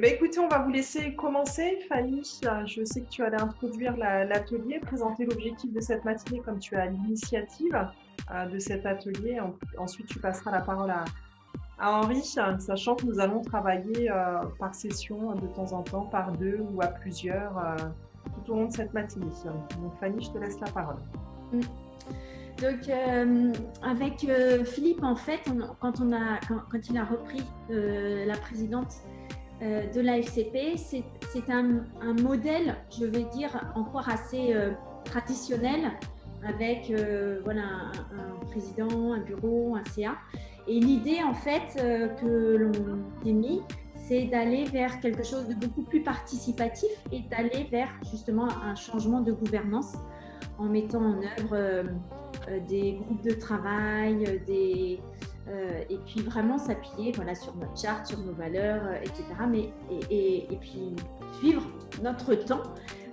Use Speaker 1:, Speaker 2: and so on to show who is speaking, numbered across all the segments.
Speaker 1: Écoutez, on va vous laisser commencer. Fanny, je sais que tu allais introduire l'atelier, présenter l'objectif de cette matinée comme tu as l'initiative de cet atelier. Ensuite, tu passeras la parole à Henri, sachant que nous allons travailler par session de temps en temps, par deux ou à plusieurs, tout au long de cette matinée. Donc Fanny, je te laisse la parole.
Speaker 2: Donc, avec Philippe, en fait, quand il a repris la présidente de la FCP, c'est un modèle, je vais dire, encore assez traditionnel, avec voilà, un président, un bureau, un CA. Et l'idée, en fait, que l'on s'est mis, c'est d'aller vers quelque chose de beaucoup plus participatif et d'aller vers justement un changement de gouvernance en mettant en œuvre des groupes de travail, et puis vraiment s'appuyer voilà, sur notre charte, sur nos valeurs, etc. Et puis suivre notre temps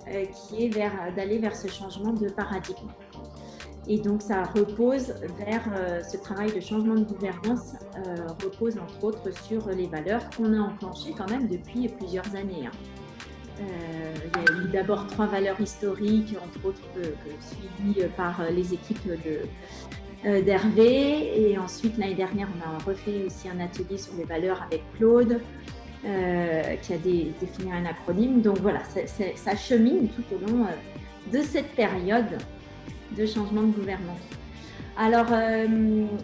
Speaker 2: qui est d'aller vers ce changement de paradigme. Et donc ça repose vers ce travail de changement de gouvernance, repose entre autres sur les valeurs qu'on a enclenchées quand même depuis plusieurs années. Il y a eu d'abord 3 valeurs historiques, entre autres suivies par les équipes d'Hervé. Et ensuite, l'année dernière, on a refait aussi un atelier sur les valeurs avec Claude, qui a défini un acronyme. Donc voilà, ça chemine tout au long de cette période de changement de gouvernance. Alors,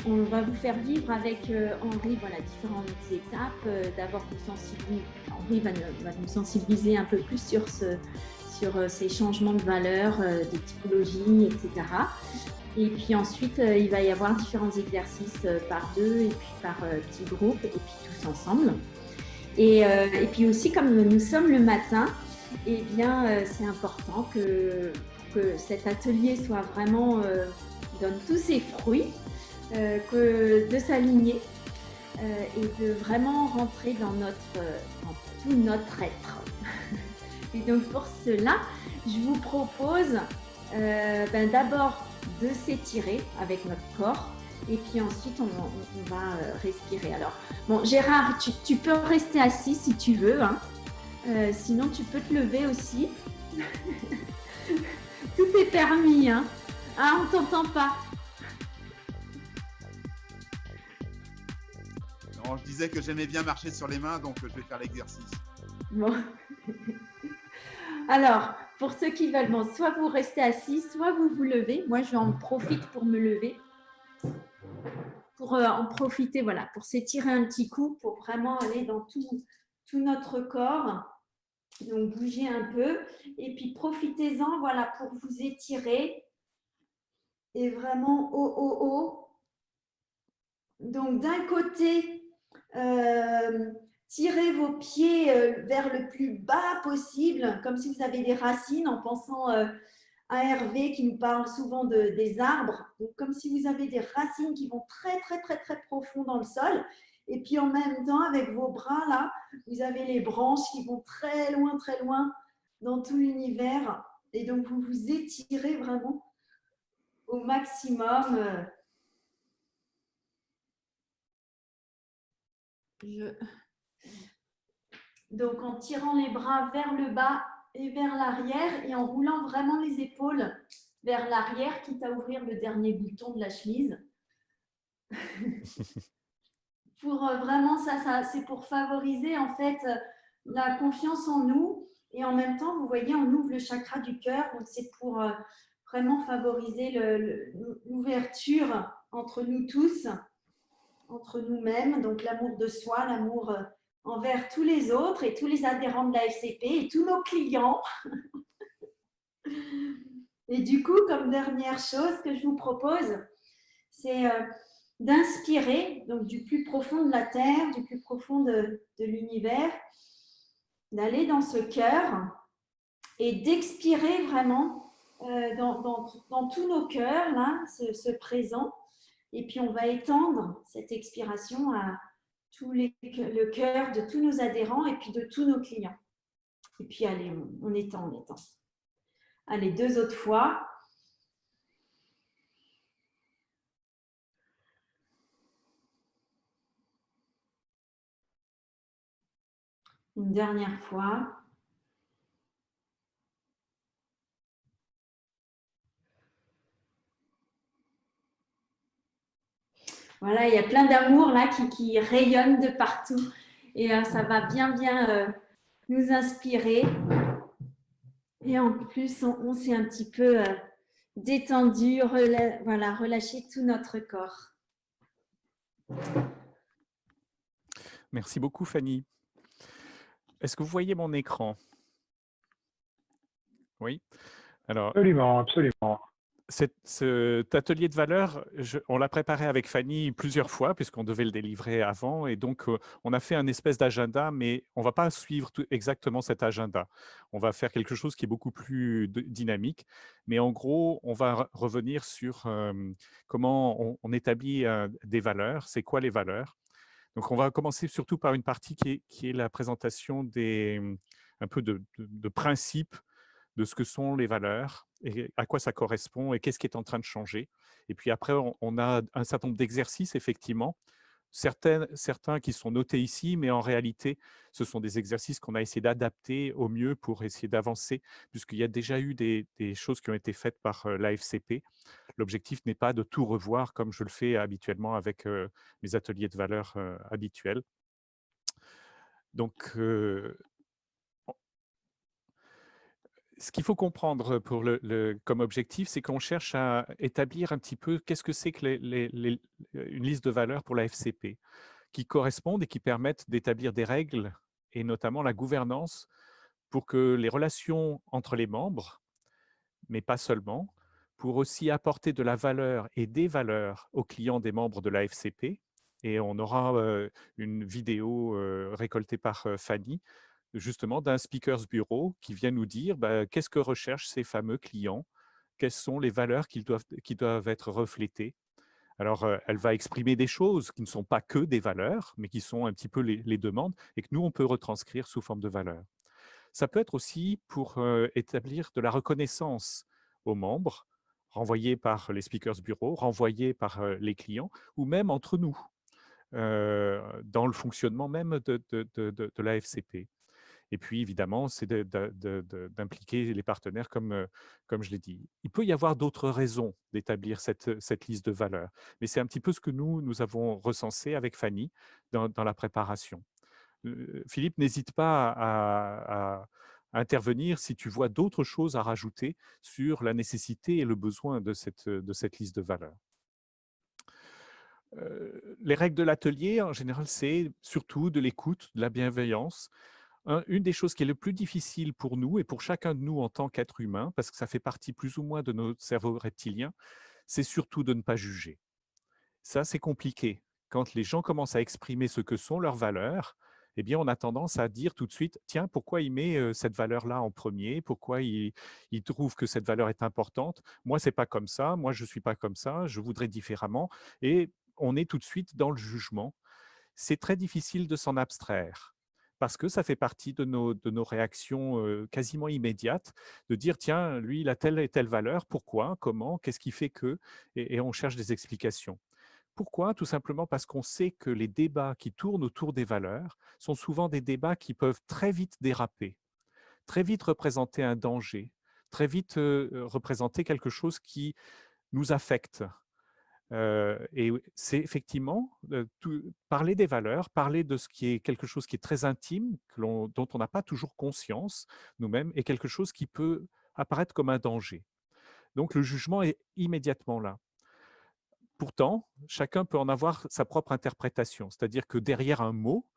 Speaker 2: on va vous faire vivre avec Henri voilà, différentes étapes. D'abord, Henri va nous sensibiliser un peu plus sur ces changements de valeurs, des typologies, etc. Et puis ensuite, il va y avoir différents exercices par deux et puis par petits groupes et puis tous ensemble. Et puis aussi, comme nous sommes le matin, eh bien, c'est important que cet atelier soit vraiment donne tous ses fruits, que de s'aligner et de vraiment rentrer dans tout notre être. Et donc pour cela, je vous propose d'abord de s'étirer avec notre corps et puis ensuite on va respirer. Alors bon, Gérard, tu peux rester assis si tu veux, hein. Sinon tu peux te lever aussi. Tout est permis, hein. Ah, on t'entend pas.
Speaker 3: Non, je disais que j'aimais bien marcher sur les mains, donc je vais faire l'exercice.
Speaker 2: Bon. Alors, pour ceux qui veulent, bon, soit vous restez assis, soit vous vous levez. Moi, j'en profite pour me lever, pour en profiter, voilà, pour s'étirer un petit coup, pour vraiment aller dans tout notre corps. Donc, bougez un peu et puis profitez-en, voilà, pour vous étirer et vraiment haut. Donc, d'un côté, tirez vos pieds vers le plus bas possible, comme si vous avez des racines, en pensant à Hervé qui nous parle souvent des arbres. Donc, comme si vous avez des racines qui vont très, très, très, très profond dans le sol. Et puis, en même temps, avec vos bras, là, vous avez les branches qui vont très loin dans tout l'univers. Et donc, vous vous étirez vraiment au maximum. Donc, en tirant les bras vers le bas et vers l'arrière et en roulant vraiment les épaules vers l'arrière, quitte à ouvrir le dernier bouton de la chemise. Pour vraiment, ça c'est pour favoriser en fait la confiance en nous et en même temps, vous voyez, on ouvre le chakra du cœur. Donc, c'est pour vraiment favoriser l'ouverture entre nous tous, entre nous-mêmes, donc l'amour de soi, l'amour envers tous les autres et tous les adhérents de la FCP et tous nos clients. Et du coup, comme dernière chose que je vous propose, c'est d'inspirer, donc du plus profond de la terre, du plus profond de l'univers, d'aller dans ce cœur et d'expirer vraiment dans tous nos cœurs, là, ce présent. Et puis, on va étendre cette expiration à le cœur de tous nos adhérents et puis de tous nos clients. Et puis, allez, on étend. Allez, 2 autres fois. Une dernière fois. Voilà, il y a plein d'amour là qui rayonne de partout. Et ça va bien nous inspirer. Et en plus, on s'est un petit peu détendu, voilà, relâché tout notre corps.
Speaker 4: Merci beaucoup, Fanny. Est-ce que vous voyez mon écran? Oui. Alors,
Speaker 5: Absolument, absolument.
Speaker 4: cet atelier de valeur, on l'a préparé avec Fanny plusieurs fois, puisqu'on devait le délivrer avant. Et donc, on a fait un espèce d'agenda, mais on ne va pas suivre exactement cet agenda. On va faire quelque chose qui est beaucoup plus dynamique. Mais en gros, on va revenir sur comment on établit des valeurs. C'est quoi les valeurs? Donc, on va commencer surtout par une partie qui est la présentation un peu de principes de ce que sont les valeurs et à quoi ça correspond et qu'est-ce qui est en train de changer. Et puis après, on a un certain nombre d'exercices, effectivement, certains qui sont notés ici, mais en réalité, ce sont des exercices qu'on a essayé d'adapter au mieux pour essayer d'avancer, puisqu'il y a déjà eu des choses qui ont été faites par l'AFCP. L'objectif n'est pas de tout revoir comme je le fais habituellement avec mes ateliers de valeurs habituels. Donc, ce qu'il faut comprendre pour comme objectif, c'est qu'on cherche à établir un petit peu qu'est-ce que c'est que une liste de valeurs pour la FCP, qui correspondent et qui permettent d'établir des règles, et notamment la gouvernance, pour que les relations entre les membres, mais pas seulement, pour aussi apporter de la valeur et des valeurs aux clients des membres de la FCP. Et on aura une vidéo récoltée par Fanny, justement d'un speakers bureau qui vient nous dire qu'est-ce que recherchent ces fameux clients, quelles sont les valeurs qui doivent être reflétées. Alors, elle va exprimer des choses qui ne sont pas que des valeurs, mais qui sont un petit peu les demandes et que nous, on peut retranscrire sous forme de valeurs. Ça peut être aussi pour établir de la reconnaissance aux membres, renvoyés par les speakers bureau, renvoyés par les clients, ou même entre nous, dans le fonctionnement même de la FCP. Et puis, évidemment, c'est d'impliquer les partenaires comme je l'ai dit. Il peut y avoir d'autres raisons d'établir cette liste de valeurs, mais c'est un petit peu ce que nous avons recensé avec Fanny dans la préparation. Philippe, n'hésite pas à intervenir si tu vois d'autres choses à rajouter sur la nécessité et le besoin de cette liste de valeurs. Les règles de l'atelier, en général, c'est surtout de l'écoute, de la bienveillance. Une des choses qui est le plus difficile pour nous et pour chacun de nous en tant qu'être humain, parce que ça fait partie plus ou moins de notre cerveau reptilien, c'est surtout de ne pas juger. Ça, c'est compliqué. Quand les gens commencent à exprimer ce que sont leurs valeurs, eh bien, on a tendance à dire tout de suite, tiens, pourquoi il met cette valeur-là en premier? Pourquoi il trouve que cette valeur est importante? Moi, c'est pas comme ça. Moi, je suis pas comme ça. Je voudrais différemment. Et on est tout de suite dans le jugement. C'est très difficile de s'en abstraire parce que ça fait partie de nos réactions quasiment immédiates, de dire, tiens, lui, il a telle et telle valeur, pourquoi, comment, qu'est-ce qui fait que, et on cherche des explications. Pourquoi? Tout simplement parce qu'on sait que les débats qui tournent autour des valeurs sont souvent des débats qui peuvent très vite déraper, très vite représenter un danger, très vite représenter quelque chose qui nous affecte. Et c'est effectivement parler des valeurs, parler de ce qui est quelque chose qui est très intime, dont on n'a pas toujours conscience nous-mêmes, et quelque chose qui peut apparaître comme un danger. Donc le jugement est immédiatement là. Pourtant, chacun peut en avoir sa propre interprétation, c'est-à-dire que derrière un mot,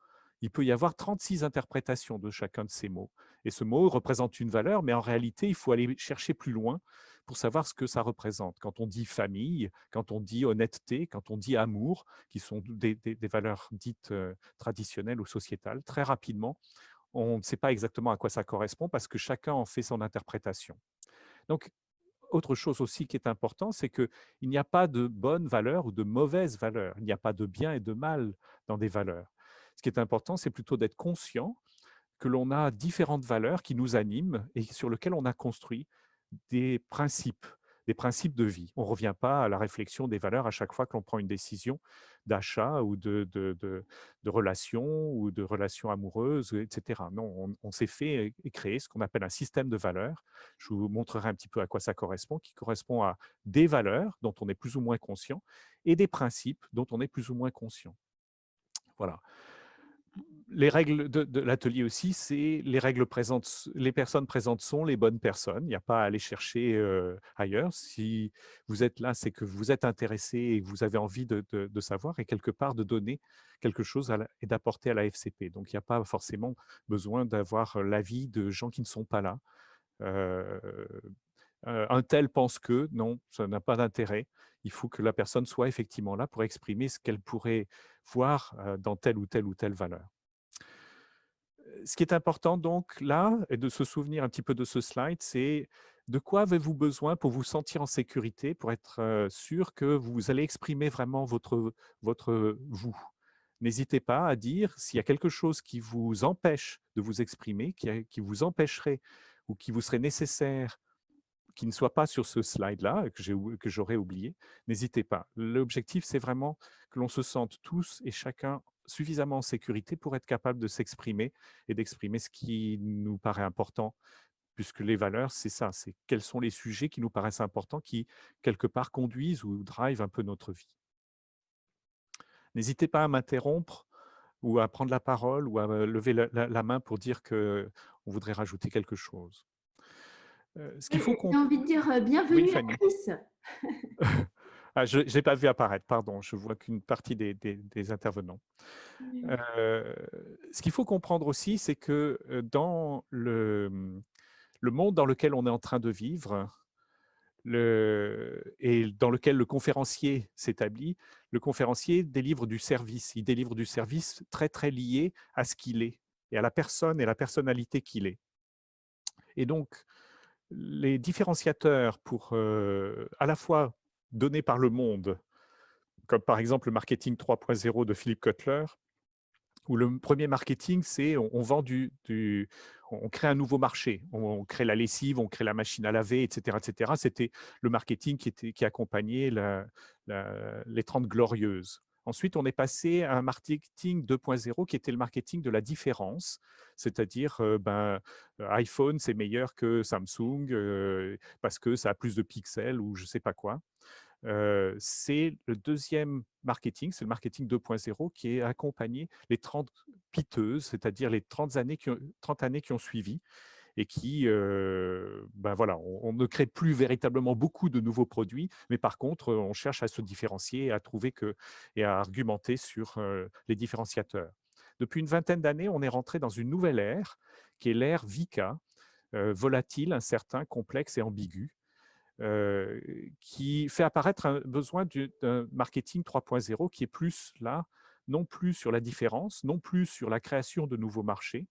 Speaker 4: il peut y avoir 36 interprétations de chacun de ces mots. Et ce mot représente une valeur, mais en réalité, il faut aller chercher plus loin pour savoir ce que ça représente. Quand on dit famille, quand on dit honnêteté, quand on dit amour, qui sont des valeurs dites traditionnelles ou sociétales, très rapidement, on ne sait pas exactement à quoi ça correspond parce que chacun en fait son interprétation. Donc, autre chose aussi qui est important, c'est qu'il n'y a pas de bonnes valeurs ou de mauvaises valeurs. Il n'y a pas de bien et de mal dans des valeurs. Ce qui est important, c'est plutôt d'être conscient que l'on a différentes valeurs qui nous animent et sur lesquelles on a construit des principes, des principes de vie. On ne revient pas à la réflexion des valeurs à chaque fois que l'on prend une décision d'achat ou de relation ou de relations amoureuses, etc. Non, on s'est fait et créé ce qu'on appelle un système de valeurs. Je vous montrerai un petit peu à quoi ça correspond, qui correspond à des valeurs dont on est plus ou moins conscient et des principes dont on est plus ou moins conscient. Voilà. Les règles de l'atelier aussi, c'est les règles présentes, les personnes présentes sont les bonnes personnes. Il n'y a pas à aller chercher ailleurs. Si vous êtes là, c'est que vous êtes intéressé et que vous avez envie de savoir et quelque part de donner quelque chose et d'apporter à la FCP. Donc, il n'y a pas forcément besoin d'avoir l'avis de gens qui ne sont pas là. Un tel pense que, non, ça n'a pas d'intérêt. Il faut que la personne soit effectivement là pour exprimer ce qu'elle pourrait voir dans telle ou telle valeur. Ce qui est important donc là, et de se souvenir un petit peu de ce slide, c'est de quoi avez-vous besoin pour vous sentir en sécurité, pour être sûr que vous allez exprimer vraiment votre vous. N'hésitez pas à dire s'il y a quelque chose qui vous empêche de vous exprimer, qui vous empêcherait ou qui vous serait nécessaire, qui ne soit pas sur ce slide-là, que j'aurais oublié, n'hésitez pas. L'objectif, c'est vraiment que l'on se sente tous et chacun suffisamment en sécurité pour être capable de s'exprimer et d'exprimer ce qui nous paraît important, puisque les valeurs, c'est ça, c'est quels sont les sujets qui nous paraissent importants, qui, quelque part, conduisent ou drivent un peu notre vie. N'hésitez pas à m'interrompre ou à prendre la parole ou à lever la main pour dire qu'on voudrait rajouter quelque chose. Ce qu'il faut
Speaker 2: J'ai envie de dire
Speaker 4: Oui,
Speaker 2: bienvenue à
Speaker 4: Fanny.
Speaker 2: Chris.
Speaker 4: Ah, je n'ai pas vu apparaître, pardon, je vois qu'une partie des intervenants. Ce qu'il faut comprendre aussi, c'est que dans le monde dans lequel on est en train de vivre et dans lequel le conférencier s'établit, le conférencier délivre du service. Il délivre du service très, très lié à ce qu'il est et à la personne et la personnalité qu'il est. Et donc, les différenciateurs pour à la fois donnés par le monde, comme par exemple le marketing 3.0 de Philippe Kotler, où le premier marketing, c'est on vend on crée un nouveau marché, on crée la lessive, on crée la machine à laver, etc. etc. C'était le marketing qui accompagnait les 30 glorieuses. Ensuite, on est passé à un marketing 2.0 qui était le marketing de la différence, c'est-à-dire iPhone, c'est meilleur que Samsung parce que ça a plus de pixels ou je ne sais pas quoi. C'est le deuxième marketing, c'est le marketing 2.0 qui est accompagné les 30 piteuses, c'est-à-dire les 30 années qui ont suivi et qui, voilà, on ne crée plus véritablement beaucoup de nouveaux produits, mais par contre, on cherche à se différencier, à trouver et à argumenter sur les différenciateurs. Depuis une vingtaine d'années, on est rentré dans une nouvelle ère, qui est l'ère VICA, volatile, incertain, complexe et ambigu, qui fait apparaître un besoin d'un marketing 3.0 qui est plus là, non plus sur la différence, non plus sur la création de nouveaux marchés,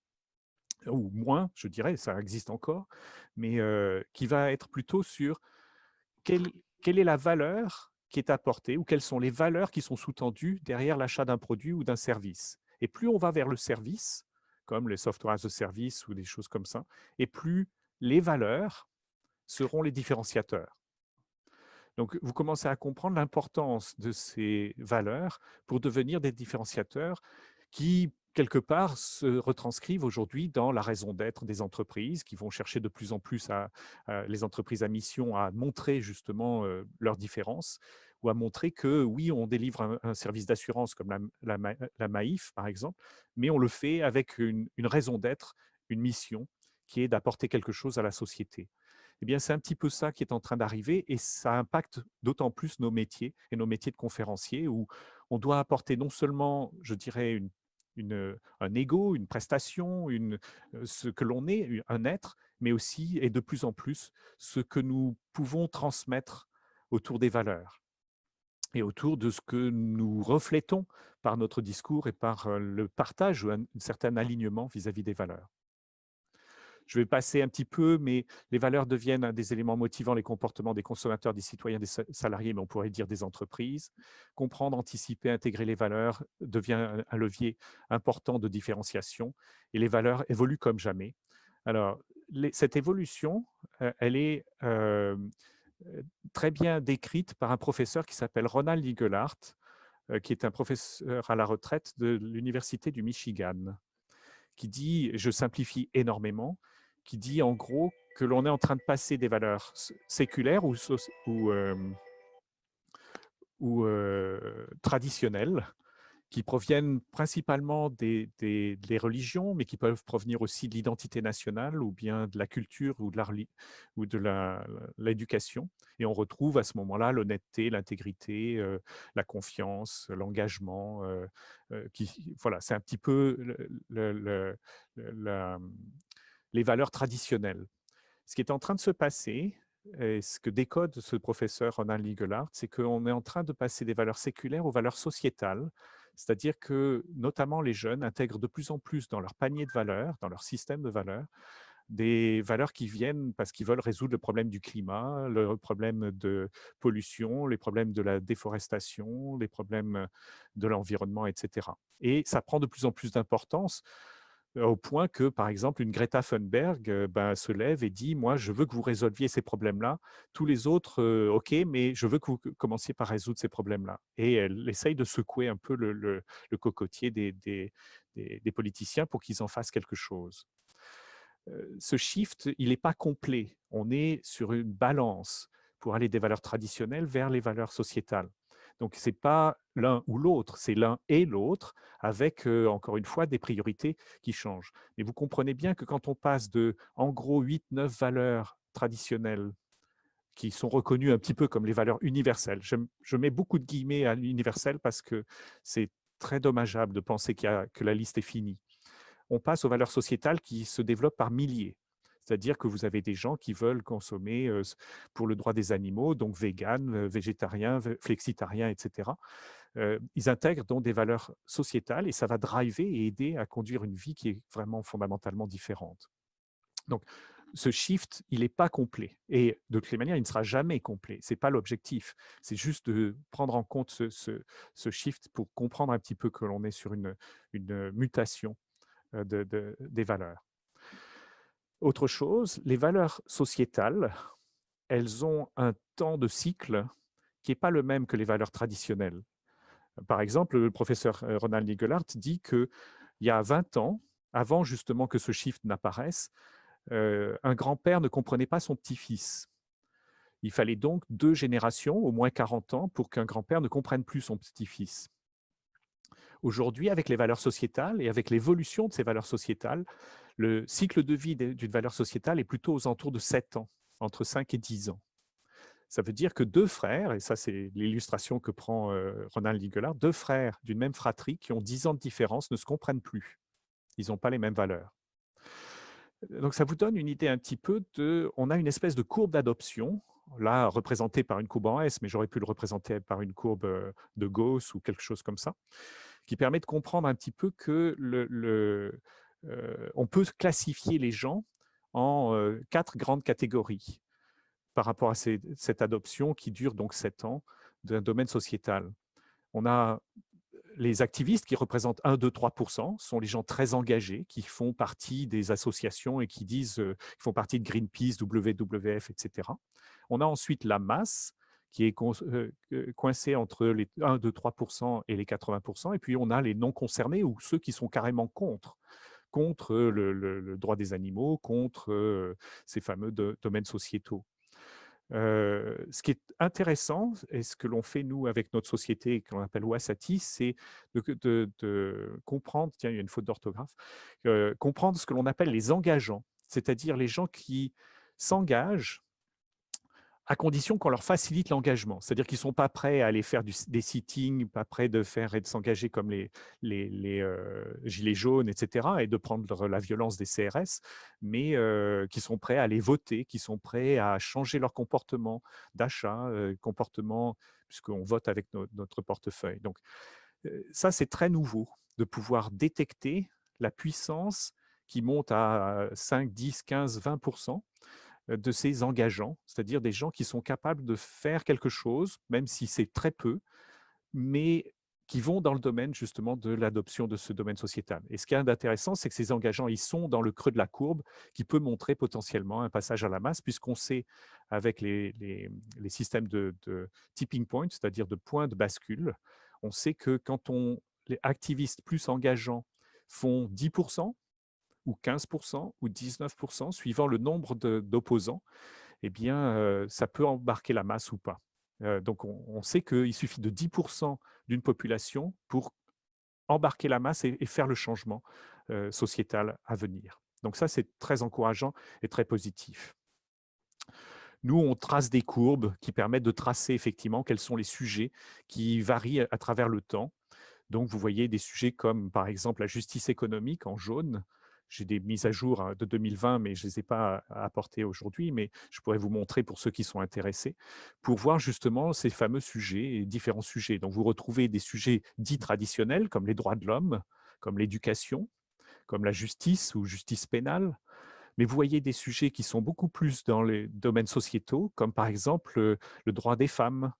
Speaker 4: ou moins, je dirais, ça existe encore, mais qui va être plutôt sur quelle est la valeur qui est apportée ou quelles sont les valeurs qui sont sous-tendues derrière l'achat d'un produit ou d'un service. Et plus on va vers le service, comme les software as a service ou des choses comme ça, et plus les valeurs seront les différenciateurs. Donc, vous commencez à comprendre l'importance de ces valeurs pour devenir des différenciateurs qui, quelque part, se retranscrivent aujourd'hui dans la raison d'être des entreprises, qui vont chercher de plus en plus les entreprises à mission à montrer justement leurs différences ou à montrer que oui, on délivre un service d'assurance comme la Maïf, par exemple, mais on le fait avec une raison d'être, une mission qui est d'apporter quelque chose à la société. Eh bien, c'est un petit peu ça qui est en train d'arriver et ça impacte d'autant plus nos métiers et nos métiers de conférenciers où on doit apporter non seulement, je dirais, un ego, une prestation, ce que l'on est, un être, mais aussi et de plus en plus ce que nous pouvons transmettre autour des valeurs et autour de ce que nous reflétons par notre discours et par le partage ou un certain alignement vis-à-vis des valeurs. Je vais passer un petit peu, mais les valeurs deviennent un des éléments motivant les comportements des consommateurs, des citoyens, des salariés, mais on pourrait dire des entreprises. Comprendre, anticiper, intégrer les valeurs devient un levier important de différenciation et les valeurs évoluent comme jamais. Alors, cette évolution, elle est très bien décrite par un professeur qui s'appelle Ronald Igelhart, qui est un professeur à la retraite de l'Université du Michigan, qui dit, je simplifie énormément, qui dit en gros que l'on est en train de passer des valeurs séculaires ou traditionnelles, qui proviennent principalement des religions, mais qui peuvent provenir aussi de l'identité nationale ou bien de la culture ou de l'éducation. Et on retrouve à ce moment-là l'honnêteté, l'intégrité, la confiance, l'engagement. Voilà, c'est un petit peu les valeurs traditionnelles. Ce qui est en train de se passer, et ce que décode ce professeur Ronald Igelhart, c'est qu'on est en train de passer des valeurs séculaires aux valeurs sociétales, c'est-à-dire que notamment les jeunes intègrent de plus en plus dans leur panier de valeurs, dans leur système de valeurs, des valeurs qui viennent parce qu'ils veulent résoudre le problème du climat, le problème de pollution, les problèmes de la déforestation, les problèmes de l'environnement, etc. Et ça prend de plus en plus d'importance au point que, par exemple, une Greta Thunberg se lève et dit « Moi, je veux que vous résolviez ces problèmes-là. Tous les autres, OK, mais je veux que vous commenciez par résoudre ces problèmes-là. » Et elle essaye de secouer un peu le cocotier des politiciens pour qu'ils en fassent quelque chose. Ce shift, il n'est pas complet. On est sur une balance pour aller des valeurs traditionnelles vers les valeurs sociétales. Donc, ce n'est pas l'un ou l'autre, c'est l'un et l'autre, avec, encore une fois, des priorités qui changent. Mais vous comprenez bien que quand on passe de, en gros, 8-9 valeurs traditionnelles qui sont reconnues un petit peu comme les valeurs universelles, je mets beaucoup de guillemets à l'universel parce que c'est très dommageable de penser que la liste est finie. On passe aux valeurs sociétales qui se développent par milliers. C'est-à-dire que vous avez des gens qui veulent consommer pour le droit des animaux, donc vegan, végétarien, flexitarien, etc. Ils intègrent donc des valeurs sociétales et ça va driver et aider à conduire une vie qui est vraiment fondamentalement différente. Donc, ce shift, il n'est pas complet. Et de toutes les manières, il ne sera jamais complet. Ce n'est pas l'objectif. C'est juste de prendre en compte ce shift pour comprendre un petit peu que l'on est sur une mutation des valeurs. Autre chose, les valeurs sociétales, elles ont un temps de cycle qui n'est pas le même que les valeurs traditionnelles. Par exemple, le professeur Ronald Igelhart dit qu'il y a 20 ans, avant justement que ce shift n'apparaisse, un grand-père ne comprenait pas son petit-fils. Il fallait donc 2 générations, au moins 40 ans, pour qu'un grand-père ne comprenne plus son petit-fils. Aujourd'hui, avec les valeurs sociétales et avec l'évolution de ces valeurs sociétales, le cycle de vie d'une valeur sociétale est plutôt aux alentours de 7 ans, entre 5 et 10 ans. Ça veut dire que 2 frères, et ça c'est l'illustration que prend Ronald Igelhart, 2 frères d'une même fratrie qui ont 10 ans de différence ne se comprennent plus. Ils n'ont pas les mêmes valeurs. Donc ça vous donne une idée un petit peu de... On a une espèce de courbe d'adoption, là représentée par une courbe en S, mais j'aurais pu le représenter par une courbe de Gauss ou quelque chose comme ça, qui permet de comprendre un petit peu que on peut classifier les gens en 4 grandes catégories par rapport à cette adoption qui dure donc 7 ans d'un domaine sociétal. On a les activistes qui représentent 1, 2, 3%, sont les gens très engagés qui font partie des associations et qui disent qu'ils font partie de Greenpeace, WWF, etc. On a ensuite la masse qui est coincée entre les 1, 2, 3% et les 80%. Et puis, on a les non concernés ou ceux qui sont carrément contre le droit des animaux, contre ces fameux domaines sociétaux. Ce qui est intéressant, et ce que l'on fait, nous, avec notre société, que l'on appelle Wasati, c'est de comprendre, tiens, il y a une faute d'orthographe, comprendre ce que l'on appelle les engageants, c'est-à-dire les gens qui s'engagent à condition qu'on leur facilite l'engagement. C'est-à-dire qu'ils ne sont pas prêts à aller faire des sittings, pas prêts de faire et de s'engager comme les gilets jaunes, etc., et de prendre la violence des CRS, mais qui sont prêts à aller voter, qui sont prêts à changer leur comportement d'achat, comportement, puisqu'on vote avec notre portefeuille. Donc, ça, c'est très nouveau, de pouvoir détecter la puissance qui monte à 5, 10, 15, 20% de ces engageants, c'est-à-dire des gens qui sont capables de faire quelque chose, même si c'est très peu, mais qui vont dans le domaine justement de l'adoption de ce domaine sociétal. Et ce qui est intéressant, c'est que ces engageants, ils sont dans le creux de la courbe qui peut montrer potentiellement un passage à la masse, puisqu'on sait avec les systèmes de tipping point, c'est-à-dire de points de bascule, on sait que quand les activistes plus engageants font 10% ou 15% ou 19%, suivant le nombre d'opposants, eh bien, ça peut embarquer la masse ou pas. Donc, on sait qu'il suffit de 10% d'une population pour embarquer la masse et faire le changement sociétal à venir. Donc ça, c'est très encourageant et très positif. Nous, on trace des courbes qui permettent de tracer effectivement quels sont les sujets qui varient à travers le temps. Donc, vous voyez des sujets comme, par exemple, la justice économique en jaune. J'ai des mises à jour de 2020, mais je ne les ai pas apportées aujourd'hui, mais je pourrais vous montrer pour ceux qui sont intéressés, pour voir justement ces fameux sujets et différents sujets. Donc, vous retrouvez des sujets dits traditionnels, comme les droits de l'homme, comme l'éducation, comme la justice ou justice pénale, mais vous voyez des sujets qui sont beaucoup plus dans les domaines sociétaux, comme par exemple le droit des femmes,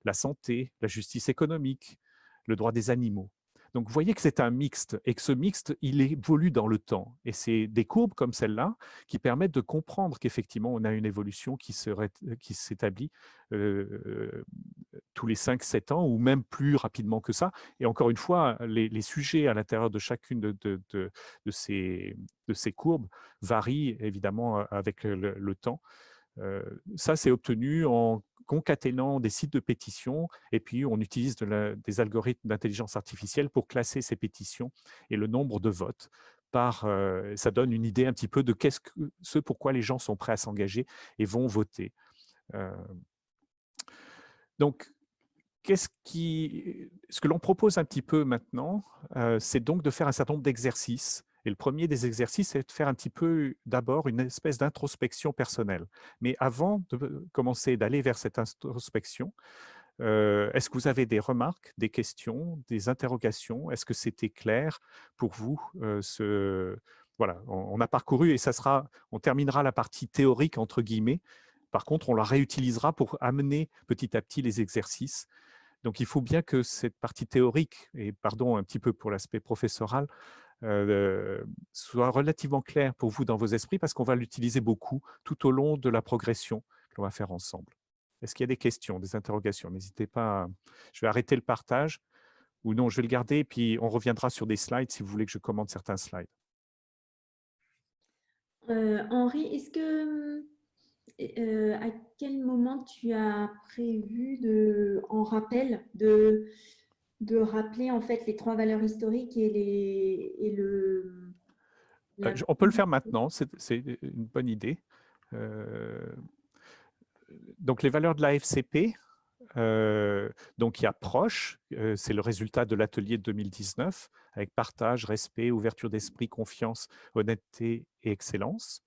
Speaker 4: la santé, la justice économique, le droit des animaux. Donc, vous voyez que c'est un mixte et que ce mixte, il évolue dans le temps. Et c'est des courbes comme celle-là qui permettent de comprendre qu'effectivement, on a une évolution qui s'établit tous les 5-7 ans ou même plus rapidement que ça. Et encore une fois, les sujets à l'intérieur de chacune de ces courbes varient évidemment avec le temps. Ça, c'est obtenu en concaténant des sites de pétitions et puis on utilise des algorithmes d'intelligence artificielle pour classer ces pétitions et le nombre de votes. Ça donne une idée un petit peu de ce pourquoi les gens sont prêts à s'engager et vont voter. Donc, ce que l'on propose un petit peu maintenant, c'est donc de faire un certain nombre d'exercices. Et le premier des exercices, c'est de faire un petit peu d'abord une espèce d'introspection personnelle. Mais avant de commencer d'aller vers cette introspection, est-ce que vous avez des remarques, des questions, des interrogations? Est-ce que c'était clair pour vous Voilà, on a parcouru et on terminera la partie théorique entre guillemets. Par contre, on la réutilisera pour amener petit à petit les exercices. Donc, il faut bien que cette partie théorique, et pardon un petit peu pour l'aspect professoral, soit relativement claire pour vous dans vos esprits parce qu'on va l'utiliser beaucoup tout au long de la progression que l'on va faire ensemble. Est-ce qu'il y a des questions, des interrogations? N'hésitez pas. Je vais arrêter le partage ou non, je vais le garder et puis on reviendra sur des slides si vous voulez que je commente certains slides.
Speaker 2: Henri, est-ce que à quel moment tu as prévu en rappel de rappeler en fait les 3 valeurs historiques
Speaker 4: on peut le faire maintenant, c'est une bonne idée. Donc les valeurs de la FCP, donc qui approchent, c'est le résultat de l'atelier de 2019 avec partage, respect, ouverture d'esprit, confiance, honnêteté et excellence.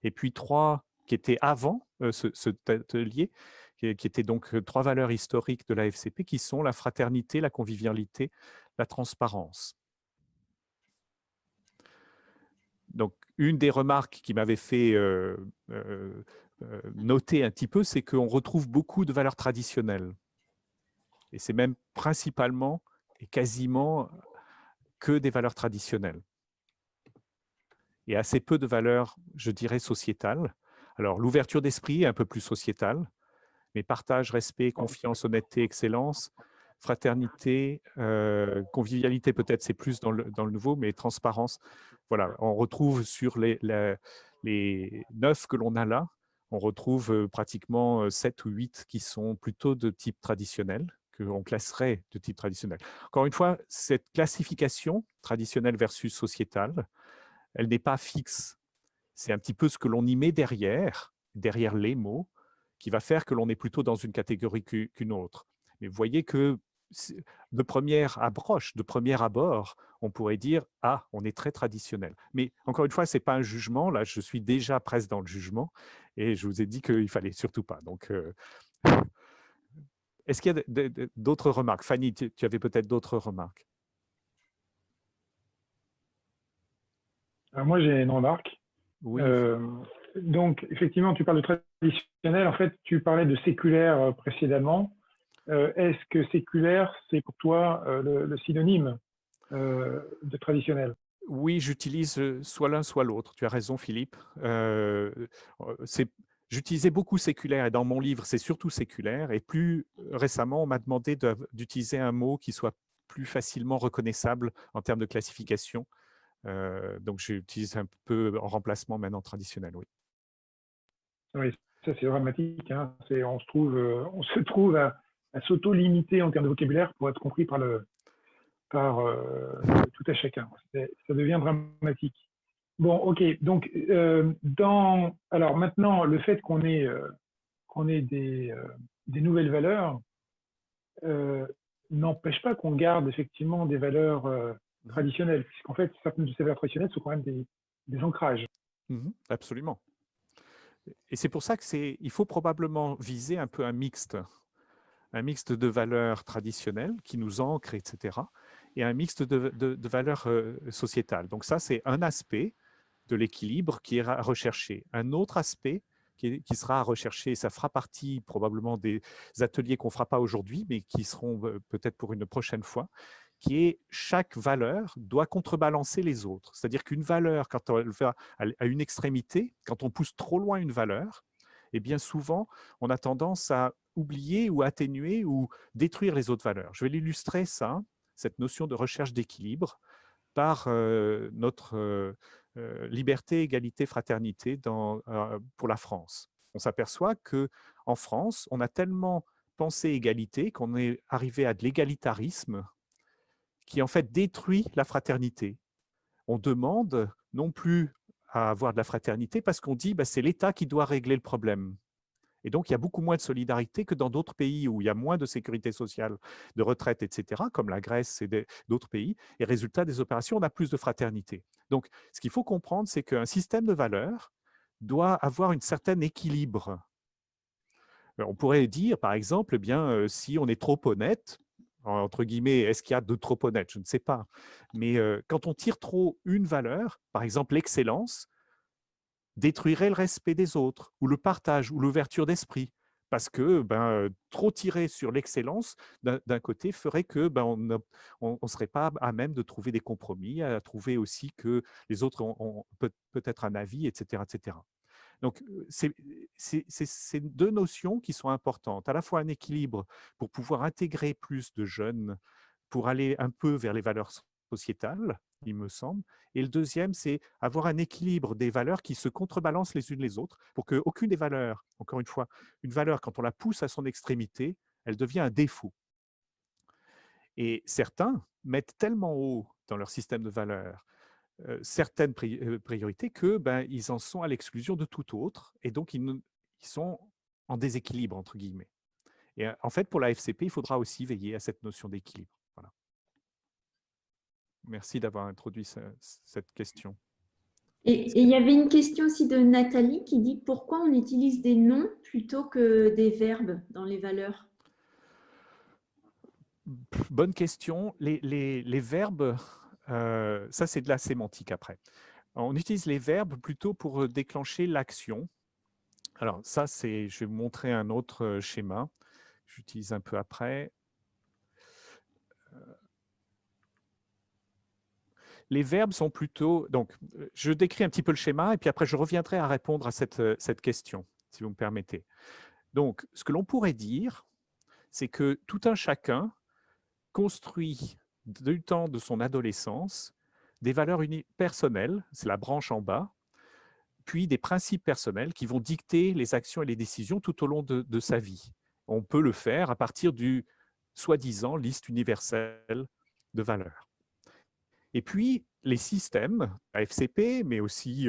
Speaker 4: Et puis 3 qui étaient avant cet atelier, qui étaient donc 3 valeurs historiques de la FCP qui sont la fraternité, la convivialité, la transparence. Donc, une des remarques qui m'avait fait noter un petit peu, c'est qu'on retrouve beaucoup de valeurs traditionnelles. Et c'est même principalement et quasiment que des valeurs traditionnelles. Et assez peu de valeurs, je dirais, sociétales. Alors, l'ouverture d'esprit est un peu plus sociétale, mais partage, respect, confiance, honnêteté, excellence, fraternité, convivialité, peut-être c'est plus dans le nouveau, mais transparence. Voilà, on retrouve sur les 9 que l'on a là, on retrouve pratiquement 7 ou 8 qui sont plutôt de type traditionnel, qu'on classerait de type traditionnel. Encore une fois, cette classification traditionnelle versus sociétale, elle n'est pas fixe. C'est un petit peu ce que l'on y met derrière les mots, qui va faire que l'on est plutôt dans une catégorie qu'une autre. Mais vous voyez que de première approche, de premier abord, on pourrait dire « Ah, on est très traditionnel ». Mais encore une fois, ce n'est pas un jugement. Là, je suis déjà presque dans le jugement et je vous ai dit qu'il ne fallait surtout pas. Donc, est-ce qu'il y a d'autres remarques? Fanny, tu avais peut-être d'autres remarques?
Speaker 5: Moi, j'ai une remarque.
Speaker 4: Oui.
Speaker 5: Donc, effectivement, tu parles de traditionnel. En fait, tu parlais de séculaire précédemment. Est-ce que séculaire, c'est pour toi le synonyme de traditionnel?
Speaker 4: Oui, j'utilise soit l'un, soit l'autre. Tu as raison, Philippe. J'utilisais beaucoup séculaire et dans mon livre, c'est surtout séculaire. Et plus récemment, on m'a demandé d'utiliser un mot qui soit plus facilement reconnaissable en termes de classification. Donc, j'utilise un peu en remplacement maintenant traditionnel, oui.
Speaker 5: Oui, ça c'est dramatique. Hein. On se trouve à s'auto-limiter en termes de vocabulaire pour être compris par tout à chacun. Ça devient dramatique. Bon, ok. Donc, alors maintenant, le fait qu'on ait des nouvelles valeurs n'empêche pas qu'on garde effectivement des valeurs traditionnelles, puisqu'en fait, certaines de ces valeurs traditionnelles sont quand même des ancrages.
Speaker 4: Absolument. Et c'est pour ça il faut probablement viser un peu un mixte de valeurs traditionnelles qui nous ancrent, etc., et un mixte de valeurs sociétales. Donc ça, c'est un aspect de l'équilibre qui est à rechercher. Un autre aspect qui sera à rechercher, et ça fera partie probablement des ateliers qu'on ne fera pas aujourd'hui, mais qui seront peut-être pour une prochaine fois, qui est chaque valeur doit contrebalancer les autres. C'est-à-dire qu'une valeur, quand elle va à une extrémité, quand on pousse trop loin une valeur, et bien souvent, on a tendance à oublier ou atténuer ou détruire les autres valeurs. Je vais l'illustrer ça, cette notion de recherche d'équilibre, par notre liberté, égalité, fraternité pour la France. On s'aperçoit qu'en France, on a tellement pensé égalité qu'on est arrivé à de l'égalitarisme qui en fait détruit la fraternité. On demande non plus à avoir de la fraternité parce qu'on dit c'est l'État qui doit régler le problème. Et donc, il y a beaucoup moins de solidarité que dans d'autres pays où il y a moins de sécurité sociale, de retraite, etc., comme la Grèce et d'autres pays. Et résultat des opérations, on a plus de fraternité. Donc, ce qu'il faut comprendre, c'est qu'un système de valeurs doit avoir un certain équilibre. On pourrait dire, par exemple, si on est trop honnête, entre guillemets, est-ce qu'il y a de trop honnête? Je ne sais pas. Mais quand on tire trop une valeur, par exemple l'excellence, détruirait le respect des autres, ou le partage, ou l'ouverture d'esprit. Parce que trop tirer sur l'excellence d'un côté ferait que on serait pas à même de trouver des compromis, à trouver aussi que les autres ont peut-être un avis, etc., etc. Donc, c'est deux notions qui sont importantes. À la fois un équilibre pour pouvoir intégrer plus de jeunes, pour aller un peu vers les valeurs sociétales, il me semble. Et le deuxième, c'est avoir un équilibre des valeurs qui se contrebalancent les unes les autres pour qu'aucune des valeurs, encore une fois, une valeur, quand on la pousse à son extrémité, elle devient un défaut. Et certains mettent tellement haut dans leur système de valeurs certaines priorités que ils en sont à l'exclusion de tout autre et donc ils sont en déséquilibre, entre guillemets. Et en fait, pour la FCP, il faudra aussi veiller à cette notion d'équilibre. Voilà. Merci d'avoir introduit cette question.
Speaker 2: Et il y avait une question aussi de Nathalie qui dit pourquoi on utilise des noms plutôt que des verbes dans les valeurs?
Speaker 4: Bonne question. Les verbes, ça c'est de la sémantique après. On utilise les verbes plutôt pour déclencher l'action. Alors ça, je vais vous montrer un autre schéma. J'utilise un peu après. Les verbes sont plutôt… Donc, je décris un petit peu le schéma et puis après, je reviendrai à répondre à cette question, si vous me permettez. Donc, ce que l'on pourrait dire, c'est que tout un chacun construit du temps de son adolescence des valeurs personnelles, c'est la branche en bas, puis des principes personnels qui vont dicter les actions et les décisions tout au long de sa vie. On peut le faire à partir du soi-disant liste universelle de valeurs. Et puis, les systèmes, la FCP, mais aussi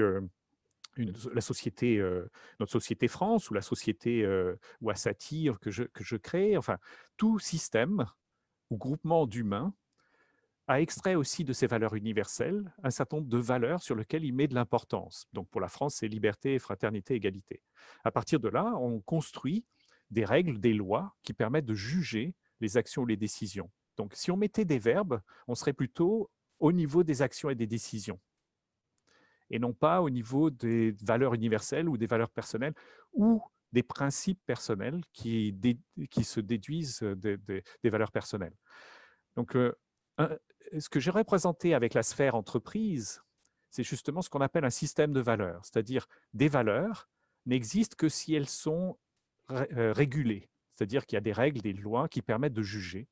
Speaker 4: notre société France ou la société Wasati que je crée, enfin, tout système ou groupement d'humains a extrait aussi de ces valeurs universelles un certain nombre de valeurs sur lesquelles il met de l'importance. Donc, pour la France, c'est liberté, fraternité, égalité. À partir de là, on construit des règles, des lois qui permettent de juger les actions ou les décisions. Donc, si on mettait des verbes, on serait plutôt au niveau des actions et des décisions, et non pas au niveau des valeurs universelles ou des valeurs personnelles, ou des principes personnels qui se déduisent des valeurs personnelles. Donc, ce que j'ai représenté avec la sphère entreprise, c'est justement ce qu'on appelle un système de valeurs, c'est-à-dire des valeurs n'existent que si elles sont régulées, c'est-à-dire qu'il y a des règles, des lois qui permettent de juger.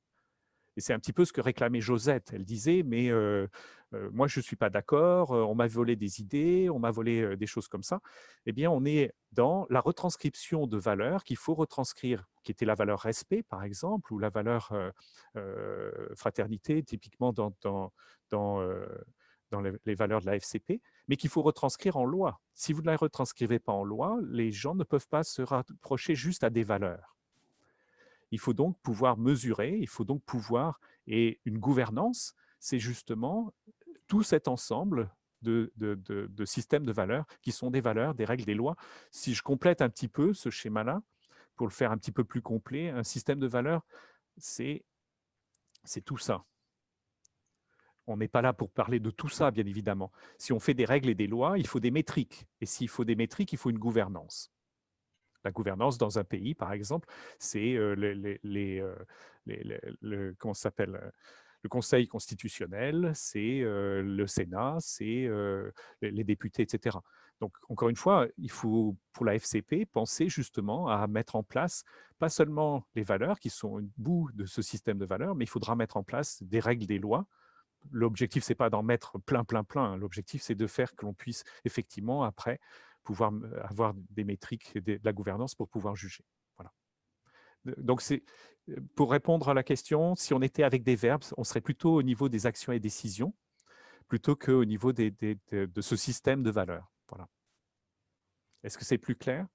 Speaker 4: Et c'est un petit peu ce que réclamait Josette. Elle disait, mais moi, je ne suis pas d'accord, on m'a volé des idées, on m'a volé des choses comme ça. Eh bien, on est dans la retranscription de valeurs qu'il faut retranscrire, qui était la valeur respect, par exemple, ou la valeur fraternité, typiquement dans les valeurs de la FCP, mais qu'il faut retranscrire en loi. Si vous ne la retranscrivez pas en loi, les gens ne peuvent pas se rapprocher juste à des valeurs. Il faut donc pouvoir mesurer, il faut donc pouvoir, et une gouvernance, c'est justement tout cet ensemble de systèmes de valeurs qui sont des valeurs, des règles, des lois. Si je complète un petit peu ce schéma-là, pour le faire un petit peu plus complet, un système de valeurs, c'est tout ça. On n'est pas là pour parler de tout ça, bien évidemment. Si on fait des règles et des lois, il faut des métriques. Et s'il faut des métriques, il faut une gouvernance. La gouvernance dans un pays, par exemple, c'est comment ça s'appelle, le Conseil constitutionnel, c'est le Sénat, c'est les députés, etc. Donc, encore une fois, il faut, pour la FCP, penser justement à mettre en place pas seulement les valeurs qui sont un bout de ce système de valeurs, mais il faudra mettre en place des règles, des lois. L'objectif, ce n'est pas d'en mettre plein. L'objectif, c'est de faire que l'on puisse effectivement, après, pouvoir avoir des métriques et de la gouvernance pour pouvoir juger. Voilà. Donc, pour répondre à la question, si on était avec des verbes, on serait plutôt au niveau des actions et décisions, plutôt qu'au niveau de ce système de valeurs. Voilà. Est-ce que c'est plus clair?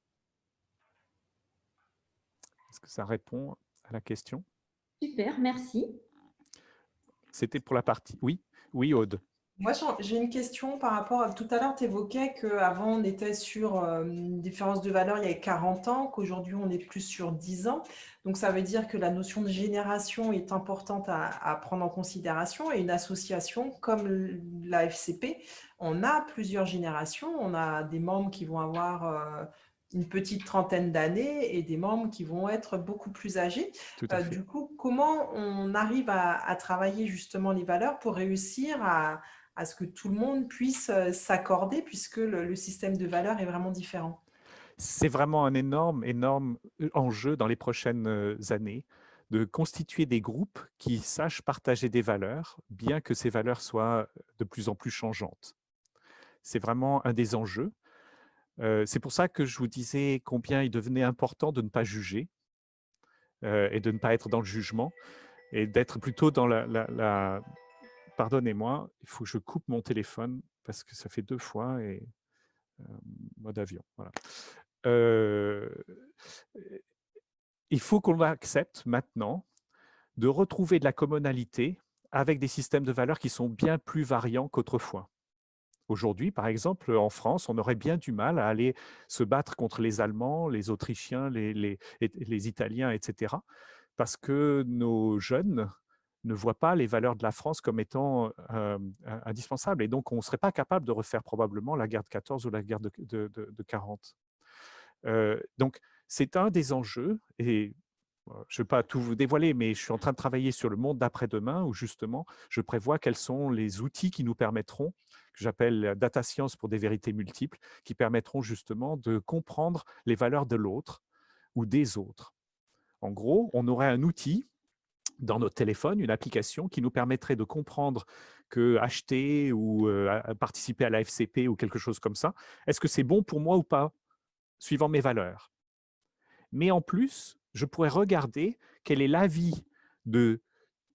Speaker 4: Est-ce que ça répond à la question?
Speaker 2: Super, merci.
Speaker 4: C'était pour la partie. Oui, Aude.
Speaker 1: Moi, j'ai une question par rapport à tout à l'heure, tu évoquais qu'avant, on était sur une différence de valeur il y a 40 ans, qu'aujourd'hui, on est plus sur 10 ans. Donc, ça veut dire que la notion de génération est importante à prendre en considération. Et une association comme la FCP, on a plusieurs générations. On a des membres qui vont avoir une petite trentaine d'années et des membres qui vont être beaucoup plus âgés.
Speaker 4: Tout à fait.
Speaker 1: Du coup, comment on arrive à travailler justement les valeurs pour réussir à ce que tout le monde puisse s'accorder, puisque le système de valeurs est vraiment différent?
Speaker 4: C'est vraiment un énorme enjeu dans les prochaines années de constituer des groupes qui sachent partager des valeurs, bien que ces valeurs soient de plus en plus changeantes. C'est vraiment un des enjeux. C'est pour ça que je vous disais combien il devenait important de ne pas juger et de ne pas être dans le jugement et d'être plutôt dans la... Pardonnez-moi, il faut que je coupe mon téléphone parce que ça fait 2 fois et mode avion. Voilà. Il faut qu'on accepte maintenant de retrouver de la commonalité avec des systèmes de valeurs qui sont bien plus variants qu'autrefois. Aujourd'hui, par exemple, en France, on aurait bien du mal à aller se battre contre les Allemands, les Autrichiens, les Italiens, etc. Parce que nos jeunes ne voient pas les valeurs de la France comme étant indispensables. Et donc, on ne serait pas capable de refaire probablement la guerre de 14 ou la guerre de 40. Donc, c'est un des enjeux, et je ne vais pas tout vous dévoiler, mais je suis en train de travailler sur le monde d'après-demain, où justement, je prévois quels sont les outils qui nous permettront, que j'appelle data science pour des vérités multiples, qui permettront justement de comprendre les valeurs de l'autre ou des autres. En gros, on aurait un outil dans notre téléphone, une application qui nous permettrait de comprendre que acheter ou participer à la FCP ou quelque chose comme ça, est-ce que c'est bon pour moi ou pas, suivant mes valeurs? Mais en plus, je pourrais regarder quel est l'avis de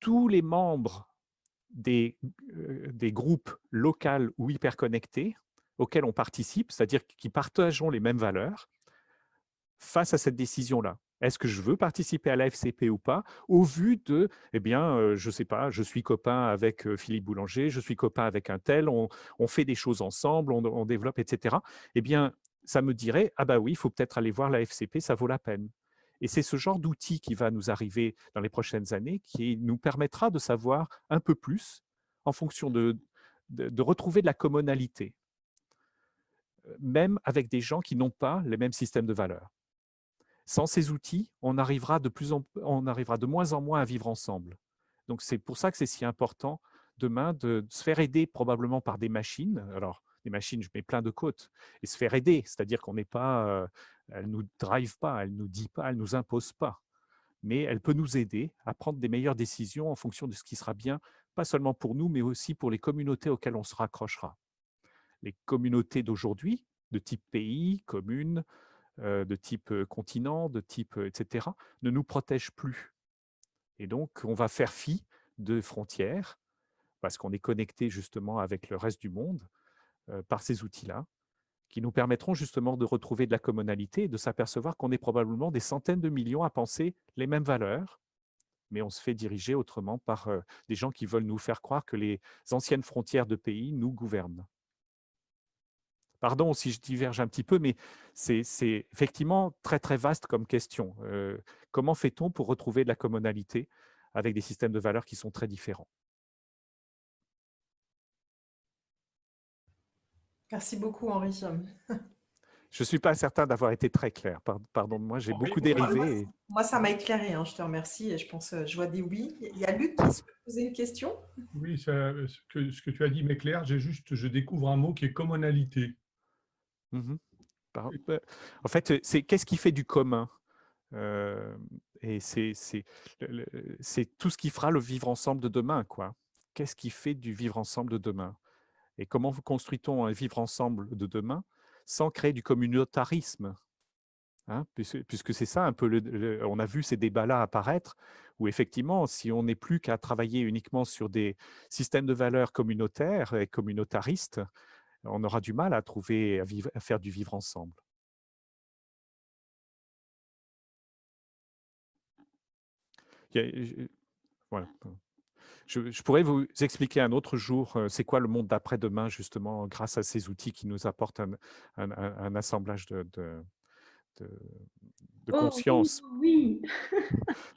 Speaker 4: tous les membres des groupes locaux ou hyperconnectés auxquels on participe, c'est-à-dire qui partageons les mêmes valeurs, face à cette décision-là. Est-ce que je veux participer à la FCP ou pas, au vu de, eh bien, je ne sais pas, je suis copain avec Philippe Boulanger, je suis copain avec un tel, on fait des choses ensemble, on développe, etc. Eh bien, ça me dirait, ah bah oui, il faut peut-être aller voir la FCP, ça vaut la peine. Et c'est ce genre d'outil qui va nous arriver dans les prochaines années, qui nous permettra de savoir un peu plus en fonction de retrouver de la commonalité, même avec des gens qui n'ont pas les mêmes systèmes de valeurs. Sans ces outils, on arrivera de moins en moins à vivre ensemble. Donc, c'est pour ça que c'est si important demain de se faire aider probablement par des machines. Alors, des machines, je mets plein de côtes, et se faire aider, c'est-à-dire qu'on n'est pas, elle ne nous drive pas, elle ne nous dit pas, elle ne nous impose pas. Mais elle peut nous aider à prendre des meilleures décisions en fonction de ce qui sera bien, pas seulement pour nous, mais aussi pour les communautés auxquelles on se raccrochera. Les communautés d'aujourd'hui, de type pays, communes, de type continent, de type etc., ne nous protègent plus. Et donc, on va faire fi de frontières, parce qu'on est connecté justement avec le reste du monde par ces outils-là, qui nous permettront justement de retrouver de la commonalité et de s'apercevoir qu'on est probablement des centaines de millions à penser les mêmes valeurs, mais on se fait diriger autrement par des gens qui veulent nous faire croire que les anciennes frontières de pays nous gouvernent. Pardon si je diverge un petit peu, mais c'est effectivement très, très vaste comme question. Comment fait-on pour retrouver de la commonalité avec des systèmes de valeurs qui sont très différents?
Speaker 1: Merci beaucoup, Henri.
Speaker 4: Je ne suis pas certain d'avoir été très clair. Pardon de moi, j'ai beaucoup dérivé. Et...
Speaker 1: Moi, ça m'a éclairé, hein, je te remercie. Et je pense, je vois des oui. Il y a Luc qui souhaite poser une question.
Speaker 6: Oui, ce que tu as dit m'éclaire. Je découvre un mot qui est commonalité.
Speaker 4: En fait, c'est qu'est-ce qui fait du commun? Et c'est tout ce qui fera le vivre ensemble de demain, quoi. Qu'est-ce qui fait du vivre ensemble de demain? Et comment construit-on un vivre ensemble de demain sans créer du communautarisme, hein, puisque c'est ça un peu, on a vu ces débats-là apparaître, où effectivement, si on n'est plus qu'à travailler uniquement sur des systèmes de valeurs communautaires et communautaristes, on aura du mal à trouver, à faire du vivre ensemble. Voilà. Je pourrais vous expliquer un autre jour c'est quoi le monde d'après-demain, justement, grâce à ces outils qui nous apportent un assemblage de conscience.
Speaker 2: Oui.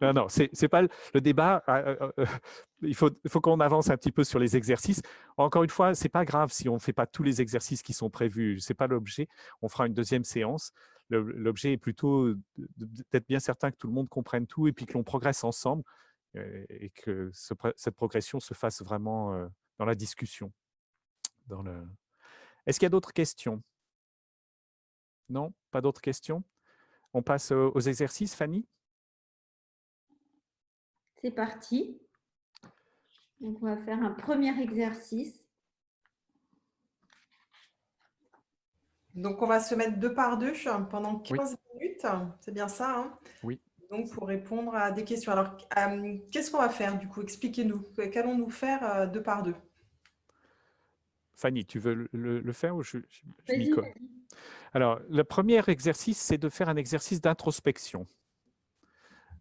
Speaker 4: Non, c'est pas le débat. Il faut qu'on avance un petit peu sur les exercices. Encore une fois, c'est pas grave si on ne fait pas tous les exercices qui sont prévus. C'est pas l'objet. On fera une deuxième séance. L'objet est plutôt d'être bien certain que tout le monde comprenne tout et puis que l'on progresse ensemble et que cette progression se fasse vraiment dans la discussion. Est-ce qu'il y a d'autres questions? Non, pas d'autres questions? On passe aux exercices, Fanny?
Speaker 2: C'est parti. Donc, on va faire un premier exercice.
Speaker 1: Donc, on va se mettre 2 par 2 pendant 15 minutes. C'est bien ça, hein?
Speaker 4: Oui.
Speaker 1: Donc, pour répondre à des questions. Alors, qu'est-ce qu'on va faire du coup? Expliquez-nous. Qu'allons-nous faire 2 par 2?
Speaker 4: Fanny, tu veux le faire ou je m'y
Speaker 2: Vas-y.
Speaker 4: colle? Alors, le premier exercice, c'est de faire un exercice d'introspection.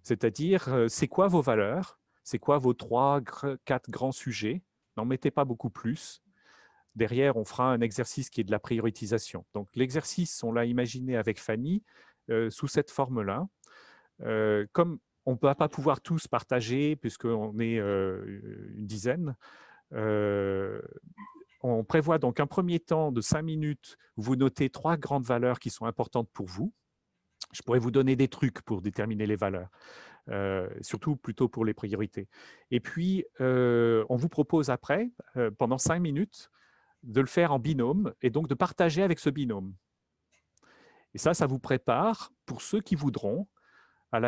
Speaker 4: C'est-à-dire, c'est quoi vos valeurs? C'est quoi vos 3, 4 grands sujets? N'en mettez pas beaucoup plus. Derrière, on fera un exercice qui est de la prioritisation. Donc, l'exercice, on l'a imaginé avec Fanny sous cette forme-là. Comme on ne va pas pouvoir tous partager, puisqu'on est une dizaine, on prévoit donc un premier temps de 5 minutes où vous notez 3 grandes valeurs qui sont importantes pour vous. Je pourrais vous donner des trucs pour déterminer les valeurs, surtout plutôt pour les priorités. Et puis, on vous propose après, pendant 5 minutes, de le faire en binôme et donc de partager avec ce binôme. Et ça vous prépare, pour ceux qui voudront, à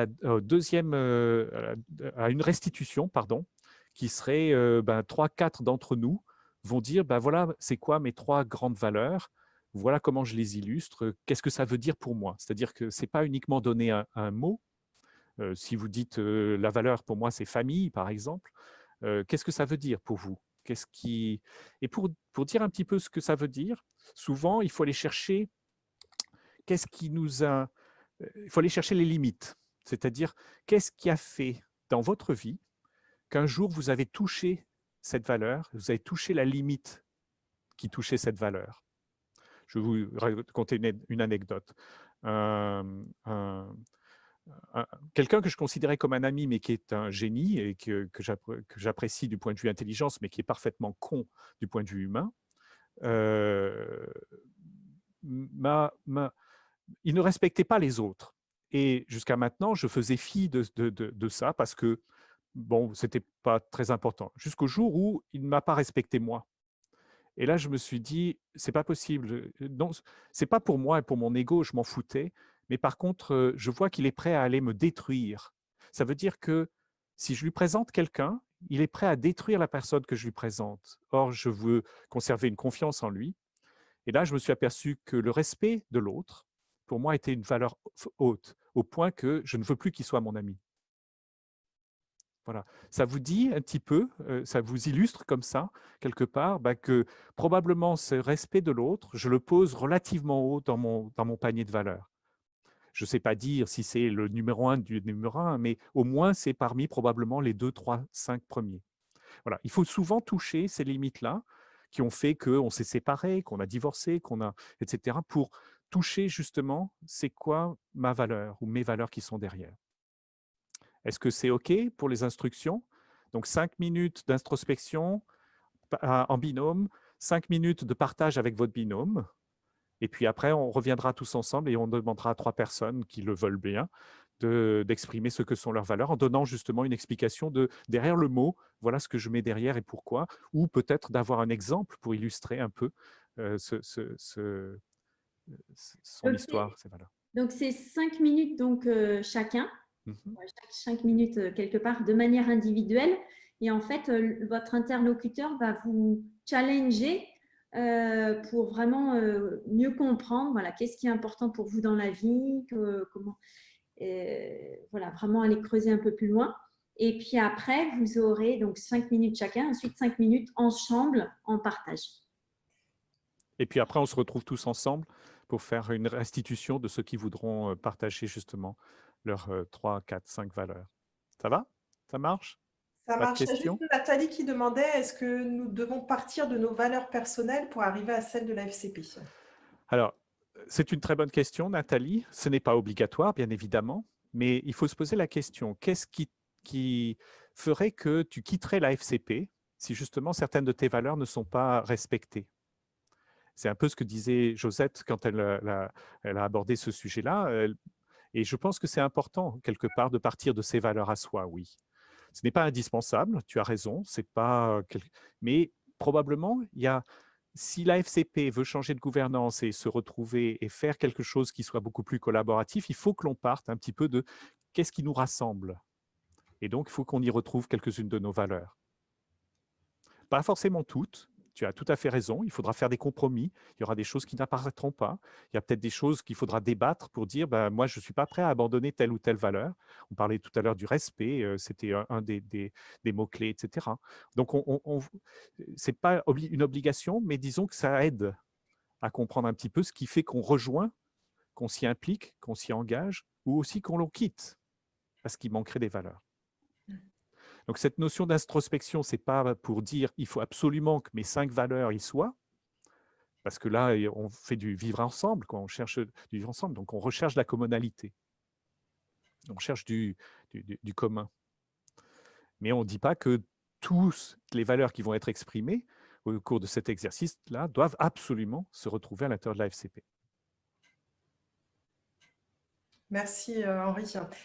Speaker 4: une restitution, pardon, qui serait 3-4 d'entre nous vont dire, voilà, c'est quoi mes 3 grandes valeurs, voilà comment je les illustre, qu'est-ce que ça veut dire pour moi? C'est-à-dire que ce n'est pas uniquement donner un mot. Si vous dites la valeur pour moi c'est famille, par exemple, qu'est-ce que ça veut dire pour vous? Et pour dire un petit peu ce que ça veut dire, souvent il faut aller chercher il faut aller chercher les limites. C'est-à-dire, qu'est-ce qui a fait dans votre vie qu'un jour vous avez touché cette valeur, vous avez touché la limite qui touchait cette valeur? Je vais vous raconter une anecdote. Quelqu'un que je considérais comme un ami, mais qui est un génie et que j'apprécie du point de vue intelligence, mais qui est parfaitement con du point de vue humain, il ne respectait pas les autres. Et jusqu'à maintenant, je faisais fi de ça parce que, bon, ce n'était pas très important. Jusqu'au jour où il ne m'a pas respecté moi. Et là, je me suis dit, c'est pas possible. Non, c'est pas pour moi et pour mon ego, je m'en foutais. Mais par contre, je vois qu'il est prêt à aller me détruire. Ça veut dire que si je lui présente quelqu'un, il est prêt à détruire la personne que je lui présente. Or, je veux conserver une confiance en lui. Et là, je me suis aperçu que le respect de l'autre, pour moi, était une valeur haute, au point que je ne veux plus qu'il soit mon ami. Voilà. Ça vous dit un petit peu, ça vous illustre comme ça, quelque part, que probablement ce respect de l'autre, je le pose relativement haut dans mon panier de valeurs. Je ne sais pas dire si c'est le numéro 1 du numéro 1, mais au moins c'est parmi probablement les 2, 3, 5 premiers. Voilà. Il faut souvent toucher ces limites-là qui ont fait qu'on s'est séparés, qu'on a divorcé, etc., pour toucher justement c'est quoi ma valeur ou mes valeurs qui sont derrière. Est-ce que c'est OK pour les instructions? Donc, 5 minutes d'introspection en binôme, 5 minutes de partage avec votre binôme. Et puis après, on reviendra tous ensemble et on demandera à 3 personnes qui le veulent bien d'exprimer ce que sont leurs valeurs en donnant justement une explication derrière le mot, voilà ce que je mets derrière et pourquoi, ou peut-être d'avoir un exemple pour illustrer un peu son histoire, ses valeurs.
Speaker 2: Donc, c'est 5 minutes donc, chacun.
Speaker 4: Mhm.
Speaker 2: Chaque minute quelque part de manière individuelle. Et en fait, votre interlocuteur va vous challenger pour vraiment mieux comprendre voilà, qu'est-ce qui est important pour vous dans la vie, comment, voilà, vraiment aller creuser un peu plus loin. Et puis après, vous aurez donc 5 minutes chacun, ensuite 5 minutes ensemble en partage.
Speaker 4: Et puis après, on se retrouve tous ensemble pour faire une restitution de ceux qui voudront partager justement leurs 3, 4, 5 valeurs. Ça va? Ça marche?
Speaker 1: Ça
Speaker 4: Pas de
Speaker 1: marche. Il y a juste
Speaker 4: questions?
Speaker 1: Nathalie qui demandait, est-ce que nous devons partir de nos valeurs personnelles pour arriver à celles de la FCP?
Speaker 4: Alors, c'est une très bonne question, Nathalie. Ce n'est pas obligatoire, bien évidemment, mais il faut se poser la question, qu'est-ce qui ferait que tu quitterais la FCP si justement certaines de tes valeurs ne sont pas respectées? C'est un peu ce que disait Josette quand elle a abordé ce sujet-là. Et je pense que c'est important, quelque part, de partir de ses valeurs à soi, oui. Ce n'est pas indispensable, tu as raison, c'est pas mais probablement, si la FCP veut changer de gouvernance et se retrouver et faire quelque chose qui soit beaucoup plus collaboratif, il faut que l'on parte un petit peu de qu'est-ce qui nous rassemble. Et donc, il faut qu'on y retrouve quelques-unes de nos valeurs. Pas forcément toutes. Tu as tout à fait raison. Il faudra faire des compromis. Il y aura des choses qui n'apparaîtront pas. Il y a peut-être des choses qu'il faudra débattre pour dire moi, je ne suis pas prêt à abandonner telle ou telle valeur. On parlait tout à l'heure du respect. C'était un des mots-clés, etc. Donc, ce n'est pas une obligation, mais disons que ça aide à comprendre un petit peu ce qui fait qu'on rejoint, qu'on s'y implique, qu'on s'y engage, ou aussi qu'on l'on quitte parce qu'il manquerait des valeurs. Donc, cette notion d'introspection, ce n'est pas pour dire il faut absolument que mes 5 valeurs y soient, parce que là, on fait du vivre ensemble, on cherche du vivre ensemble, donc on recherche la commonalité. On cherche du commun. Mais on ne dit pas que toutes les valeurs qui vont être exprimées au cours de cet exercice-là doivent absolument se retrouver à l'intérieur de la FCP.
Speaker 1: Merci Henri.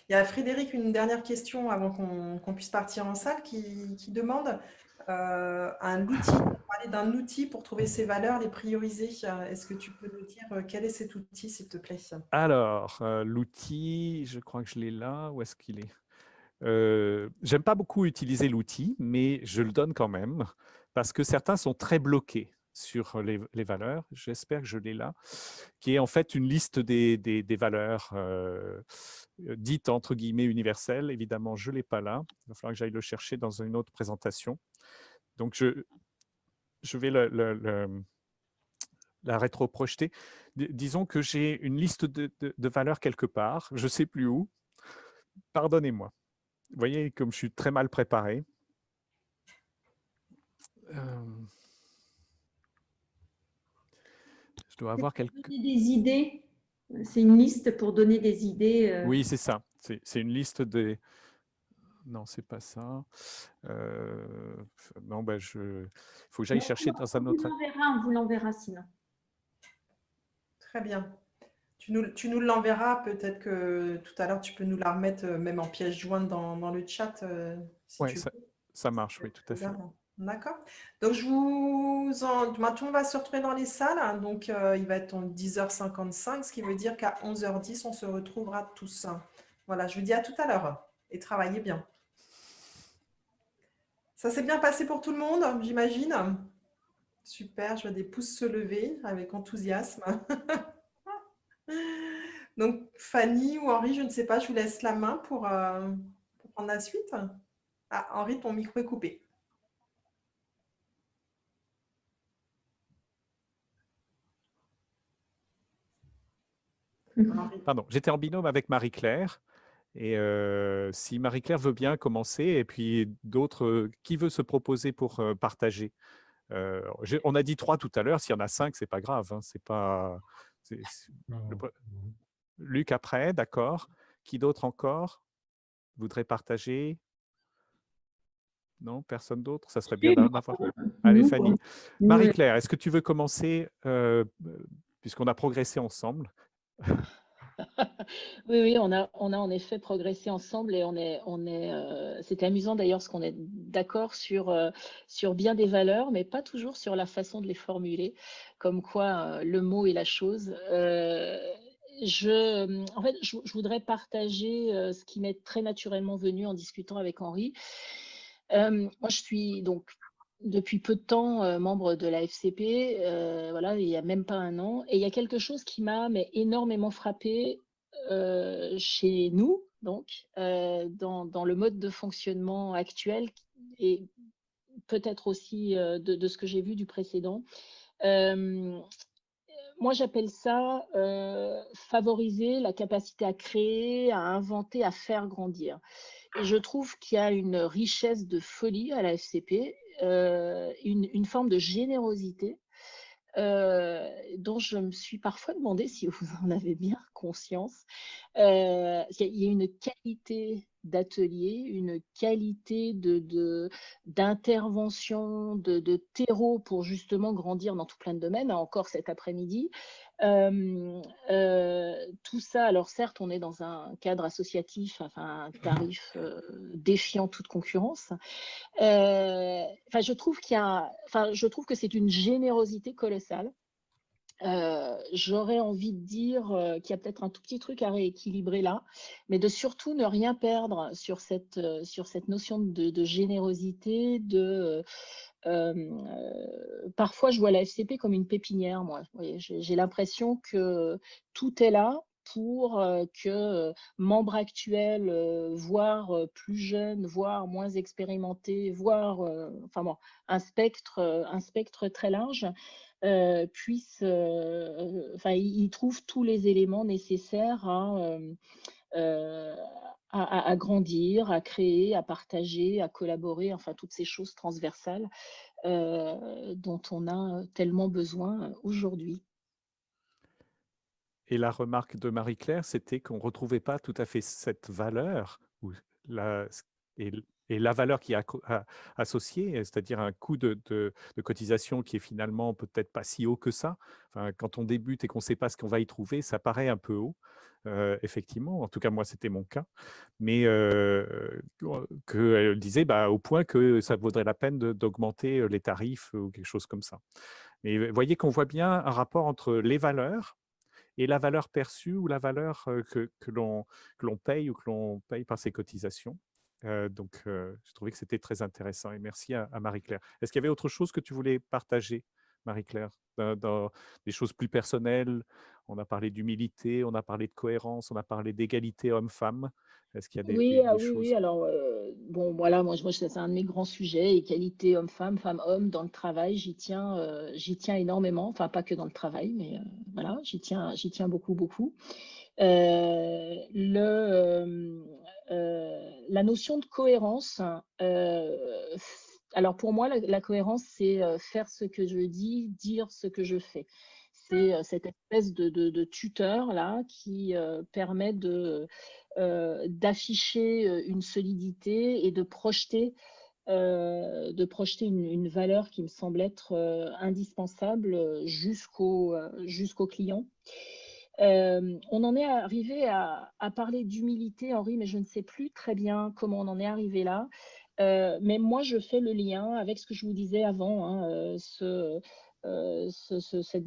Speaker 1: Il y a Frédéric, une dernière question avant qu'on puisse partir en salle, qui demande parler d'un outil pour trouver ses valeurs, les prioriser. Est-ce que tu peux nous dire quel est cet outil, s'il te plaît?
Speaker 4: Alors, l'outil, je crois que je l'ai là. Où est-ce qu'il est? J'aime pas beaucoup utiliser l'outil, mais je le donne quand même, parce que certains sont très bloqués sur les valeurs. J'espère que je l'ai là, qui est en fait une liste des valeurs dites entre guillemets universelles. Évidemment, je ne l'ai pas là. Il va falloir que j'aille le chercher dans une autre présentation. Donc, je vais la rétro-projeter. Disons que j'ai une liste de valeurs quelque part. Je ne sais plus où. Pardonnez-moi. Vous voyez, comme je suis très mal préparé. Je dois avoir quelques...
Speaker 2: Donner des idées. C'est une liste pour donner des idées.
Speaker 4: Oui, c'est ça. C'est une liste des... Non, c'est pas ça. Non, il faut que j'aille chercher dans un autre...
Speaker 2: On vous l'enverra sinon.
Speaker 1: Très bien. Tu nous l'enverras, peut-être que tout à l'heure, tu peux nous la remettre même en pièce jointe dans le chat, si
Speaker 4: Ouais,
Speaker 1: tu veux.
Speaker 4: ça marche, oui, tout à fait.
Speaker 1: D'accord. Donc, bah, tout le monde va se retrouver dans les salles, hein. Donc, il va être en 10h55, ce qui veut dire qu'à 11h10, on se retrouvera tous. Voilà, je vous dis à tout à l'heure et travaillez bien. Ça s'est bien passé pour tout le monde, j'imagine. Super, je vois des pouces se lever avec enthousiasme. Donc, Fanny ou Henri, je ne sais pas, je vous laisse la main pour prendre la suite. Ah, Henri, ton micro est coupé. Henri.
Speaker 4: Pardon, j'étais en binôme avec Marie-Claire. Et si Marie-Claire veut bien commencer, et puis d'autres, qui veut se proposer pour partager? On a dit 3 tout à l'heure, s'il y en a 5, c'est pas grave. Hein, c'est pas,
Speaker 6: Non.
Speaker 4: Luc après, d'accord. Qui d'autre encore voudrait partager? Non, personne d'autre? Ça serait bien d'en avoir. Allez, Fanny. Marie-Claire, est-ce que tu veux commencer, puisqu'on a progressé ensemble?
Speaker 7: Oui, on a en effet progressé ensemble et c'était amusant d'ailleurs parce qu'on est d'accord sur bien des valeurs, mais pas toujours sur la façon de les formuler, comme quoi le mot est la chose. En fait, je voudrais partager ce qui m'est très naturellement venu en discutant avec Henri. Moi, je suis donc depuis peu de temps membre de la FCP, voilà, il y a même pas un an, et il y a quelque chose qui m'a énormément frappée chez nous, donc dans le mode de fonctionnement actuel et peut-être aussi de ce que j'ai vu du précédent. Euh, Moi, j'appelle ça favoriser la capacité à créer, à inventer, à faire grandir. Et je trouve qu'il y a une richesse de folie à la FCP, une forme de générosité dont je me suis parfois demandé si vous en avez bien conscience. Il y a une qualité d'atelier, une qualité d'intervention, de terreau pour justement grandir dans tout plein de domaines, encore cet après-midi. Tout ça, alors certes, on est dans un cadre associatif, enfin un tarif défiant toute concurrence. Je trouve je trouve que c'est une générosité colossale. J'aurais envie de dire qu'il y a peut-être un tout petit truc à rééquilibrer là, mais de surtout ne rien perdre sur cette notion de générosité. Parfois, je vois la FCP comme une pépinière, moi. Vous voyez, j'ai l'impression que tout est là pour que membres actuels, voire plus jeunes, voire moins expérimentés, voire enfin bon, un spectre très large, puissent, ils trouvent tous les éléments nécessaires à grandir, à créer, à partager, à collaborer, enfin toutes ces choses transversales dont on a tellement besoin aujourd'hui.
Speaker 4: Et la remarque de Marie-Claire, c'était qu'on ne retrouvait pas tout à fait cette valeur la, et, et la valeur qui est associée, c'est-à-dire un coût de cotisation qui est finalement peut-être pas si haut que ça. Enfin, quand on débute et qu'on ne sait pas ce qu'on va y trouver, ça paraît un peu haut, effectivement. En tout cas, moi, c'était mon cas. Mais qu'elle disait au point que ça vaudrait la peine d'augmenter les tarifs ou quelque chose comme ça. Mais vous voyez qu'on voit bien un rapport entre les valeurs et la valeur perçue ou la valeur que l'on paye ou que l'on paye par ses cotisations. Donc, je trouvais que c'était très intéressant et merci à Marie-Claire. Est-ce qu'il y avait autre chose que tu voulais partager, Marie-Claire, dans des choses plus personnelles? On a parlé d'humilité, on a parlé de cohérence, on a parlé d'égalité homme-femme. Est-ce qu'il y a
Speaker 7: Oui,
Speaker 4: des
Speaker 7: oui,
Speaker 4: choses?
Speaker 7: oui. Alors, bon, voilà, moi, c'est un de mes grands sujets, égalité homme-femme, femme-homme dans le travail. J'y tiens énormément. Enfin, pas que dans le travail, mais voilà, j'y tiens beaucoup, beaucoup. La notion de cohérence, alors pour moi, la cohérence, c'est faire ce que je dis, dire ce que je fais. C'est cette espèce de tuteur là qui permet d'afficher une solidité et de projeter une valeur qui me semble être indispensable jusqu'au client. On en est arrivé à parler d'humilité, Henri, mais je ne sais plus très bien comment on en est arrivé là. Mais moi, je fais le lien avec ce que je vous disais avant, hein, cette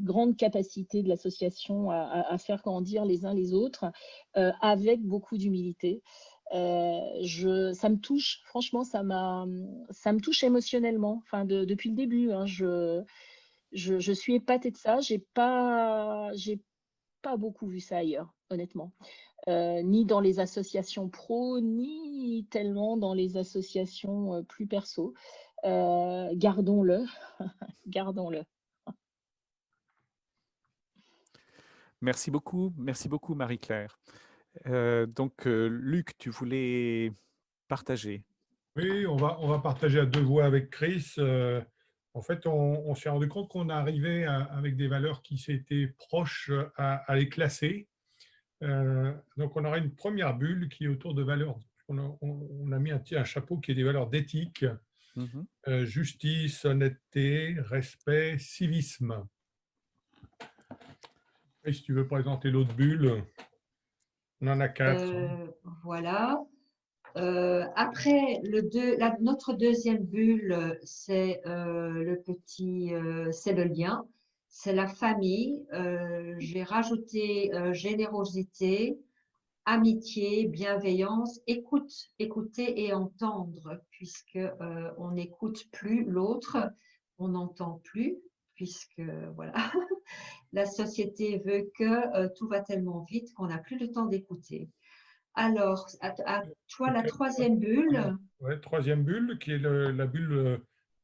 Speaker 7: grande capacité de l'association à faire grandir les uns les autres avec beaucoup d'humilité. Ça me touche, franchement, ça me touche émotionnellement, enfin, depuis le début. Hein, je suis épatée de ça. J'ai pas beaucoup vu ça ailleurs, honnêtement. Ni dans les associations pro, ni tellement dans les associations plus perso. Gardons-le, gardons-le.
Speaker 4: Merci beaucoup Marie-Claire. Luc, tu voulais partager.
Speaker 6: Oui, on va partager à deux voix avec Chris. En fait, on s'est rendu compte qu'on arrivait avec des valeurs qui s'étaient proches à les classer. Donc, on aura une première bulle qui est autour de valeurs. On a mis un chapeau qui est des valeurs d'éthique, justice, honnêteté, respect, civisme. Et si tu veux présenter l'autre bulle, on en a 4.
Speaker 8: Voilà. Après, notre deuxième bulle, c'est c'est le lien, c'est la famille. J'ai rajouté générosité, amitié, bienveillance, écouter et entendre, puisque on n'écoute plus l'autre, on n'entend plus, puisque voilà, la société veut que tout va tellement vite qu'on n'a plus le temps d'écouter. Alors, à toi, la troisième bulle.
Speaker 6: Ouais, troisième bulle, qui est la bulle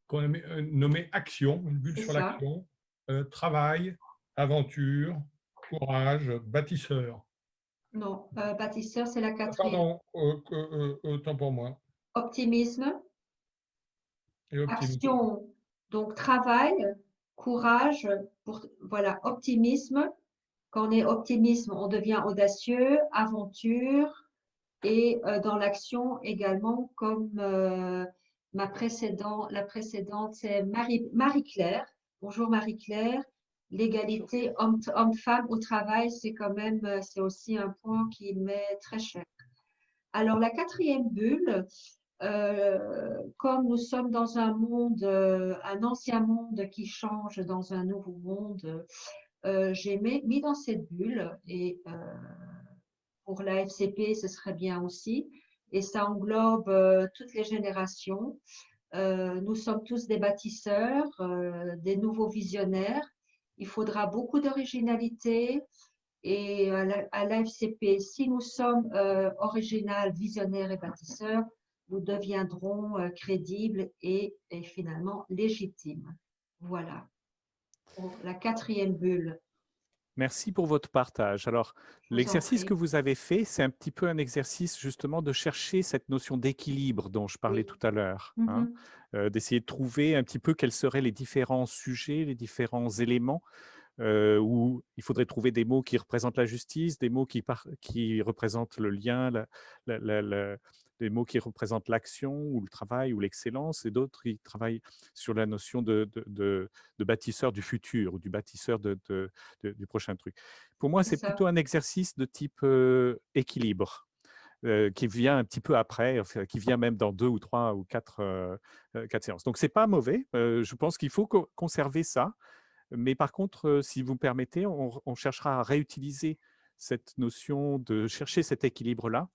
Speaker 6: qu'on a nommée action, une bulle sur l'action. Travail, aventure, courage, bâtisseur.
Speaker 8: Non, bâtisseur, c'est la quatrième.
Speaker 6: Pardon, autant pour moi.
Speaker 8: Optimisme.
Speaker 6: Et optimisme.
Speaker 8: Action, donc travail, courage, voilà, optimisme. Quand on est optimiste, on devient audacieux, aventure, et dans l'action également, comme la précédente, c'est Marie-Claire. Bonjour Marie-Claire. L'égalité homme-femme au travail, c'est aussi un point qui m'est très cher. Alors, la quatrième bulle, comme nous sommes dans un monde, un ancien monde qui change dans un nouveau monde, j'ai mis dans cette bulle, et pour la FCP, ce serait bien aussi, et ça englobe toutes les générations. Nous sommes tous des bâtisseurs, des nouveaux visionnaires. Il faudra beaucoup d'originalité, et à la FCP, si nous sommes original, visionnaires et bâtisseurs, nous deviendrons crédibles et finalement légitimes. Voilà, pour la quatrième bulle.
Speaker 4: Merci pour votre partage. Alors, l'exercice que vous avez fait, c'est un petit peu un exercice justement de chercher cette notion d'équilibre dont je parlais tout à l'heure, hein, d'essayer de trouver un petit peu quels seraient les différents sujets, les différents éléments où il faudrait trouver des mots qui représentent la justice, des mots qui représentent le lien, des mots qui représentent l'action ou le travail ou l'excellence, et d'autres qui travaillent sur la notion de bâtisseur du futur ou du bâtisseur du prochain truc. Pour moi, c'est plutôt un exercice de type équilibre. Qui vient un petit peu après, enfin, qui vient même dans 2 ou 3 ou 4 séances. Donc, ce n'est pas mauvais. Je pense qu'il faut conserver ça. Mais par contre, si vous me permettez, on cherchera à réutiliser cette notion de chercher cet équilibre-là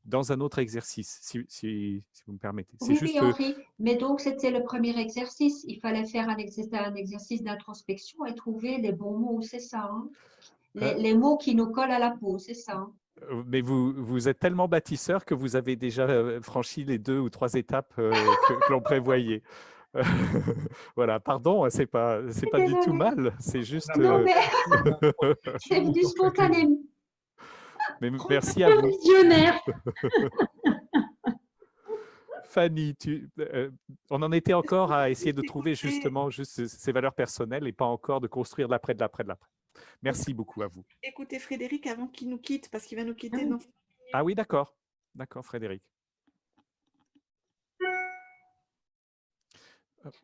Speaker 4: dans un autre exercice, si vous me permettez.
Speaker 8: Oui, Henri, mais donc c'était le premier exercice. Il fallait faire un exercice d'introspection et trouver les bons mots, c'est ça, hein? Les mots qui nous collent à la peau, c'est ça, hein?
Speaker 4: Mais vous êtes tellement bâtisseur que vous avez déjà franchi les 2 ou 3 étapes que l'on prévoyait. Voilà, pardon, c'est pas du tout mal, c'est juste.
Speaker 8: Non, mais c'est du spontané.
Speaker 4: Mais merci à vous.
Speaker 2: Visionnaire.
Speaker 4: Fanny, on en était encore à essayer de trouver justement juste ces valeurs personnelles et pas encore de construire de l'après, de l'après, de l'après. Merci beaucoup à vous.
Speaker 9: Écoutez Frédéric avant qu'il nous quitte, parce qu'il va nous quitter dans...
Speaker 4: Ah oui, d'accord. D'accord, Frédéric.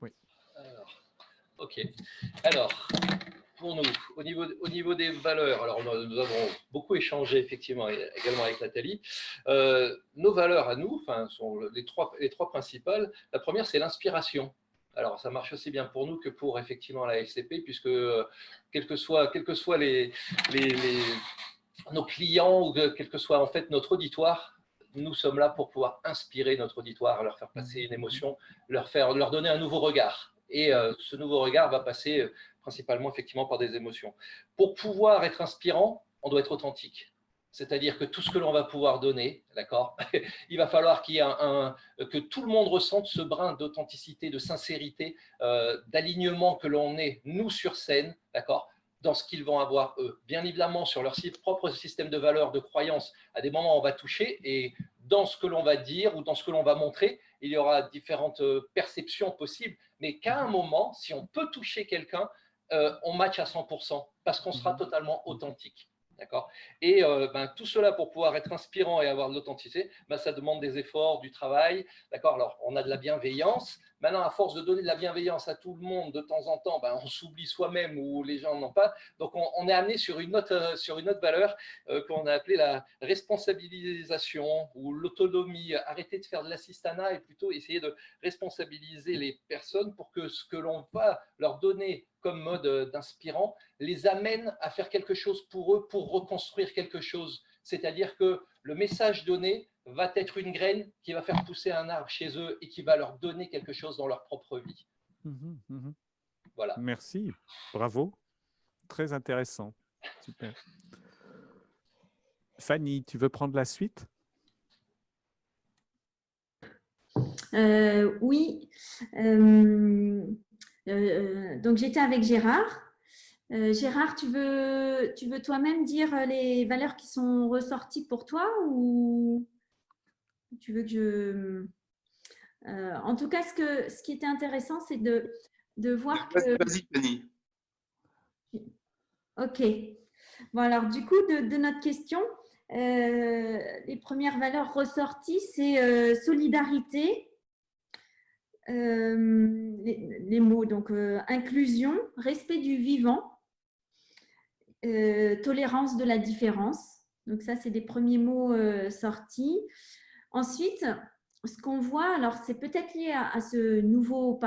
Speaker 4: Oui.
Speaker 10: Alors, ok. Alors, pour nous, au niveau des valeurs, alors nous avons beaucoup échangé effectivement également avec Nathalie. Nos valeurs à nous, enfin, sont les trois principales. La première, c'est l'inspiration. Alors, ça marche aussi bien pour nous que pour effectivement la FCP, puisque quels que soient nos clients ou quel que soit en fait notre auditoire, nous sommes là pour pouvoir inspirer notre auditoire, leur faire passer une émotion, leur donner un nouveau regard. Et ce nouveau regard va passer principalement effectivement par des émotions. Pour pouvoir être inspirant, on doit être authentique. C'est-à-dire que tout ce que l'on va pouvoir donner, d'accord, il va falloir qu'il y ait que tout le monde ressente ce brin d'authenticité, de sincérité, d'alignement que l'on est, nous, sur scène, d'accord, dans ce qu'ils vont avoir eux. Bien évidemment, sur leur propre système de valeurs, de croyances, à des moments, on va toucher et dans ce que l'on va dire ou dans ce que l'on va montrer, il y aura différentes perceptions possibles, mais qu'à un moment, si on peut toucher quelqu'un, on match à 100% parce qu'on sera totalement authentique. D'accord. Et tout cela pour pouvoir être inspirant et avoir de l'authenticité, ça demande des efforts, du travail. D'accord. Alors, on a de la bienveillance. Maintenant, à force de donner de la bienveillance à tout le monde, de temps en temps, on s'oublie soi-même ou les gens n'ont pas. Donc, on est amené sur une autre valeur qu'on a appelée la responsabilisation ou l'autonomie. Arrêter de faire de l'assistanat et plutôt essayer de responsabiliser les personnes pour que ce que l'on va leur donner comme mode d'inspirant les amène à faire quelque chose pour eux, pour reconstruire quelque chose. C'est-à-dire que le message donné va être une graine qui va faire pousser un arbre chez eux et qui va leur donner quelque chose dans leur propre vie. Voilà.
Speaker 4: Merci, bravo, très intéressant. Super. Fanny, tu veux prendre la suite?
Speaker 2: Oui. Donc, j'étais avec Gérard. Gérard, tu veux toi-même dire les valeurs qui sont ressorties pour toi ou tu veux que je… en tout cas, ce qui était intéressant, c'est de voir que…
Speaker 3: Vas-y, Fanny.
Speaker 2: Ok. Bon, alors, du coup, de notre question, les premières valeurs ressorties, c'est solidarité, les mots, donc inclusion, respect du vivant, tolérance de la différence. Donc ça, c'est des premiers mots sortis. Ensuite, ce qu'on voit, alors c'est peut-être lié à ce nouveau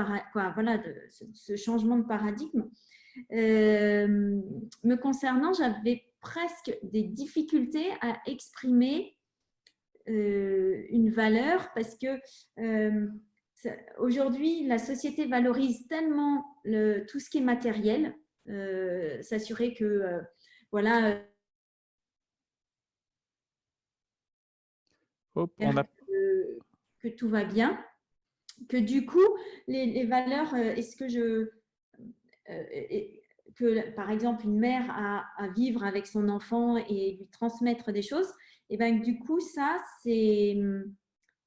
Speaker 2: ce changement de paradigme. Me concernant, j'avais presque des difficultés à exprimer une valeur parce que aujourd'hui, la société valorise tellement tout ce qui est matériel, s'assurer que voilà. Que tout va bien, que du coup, les valeurs, est-ce que que par exemple une mère a à vivre avec son enfant et lui transmettre des choses, et bien du coup, ça, c'est…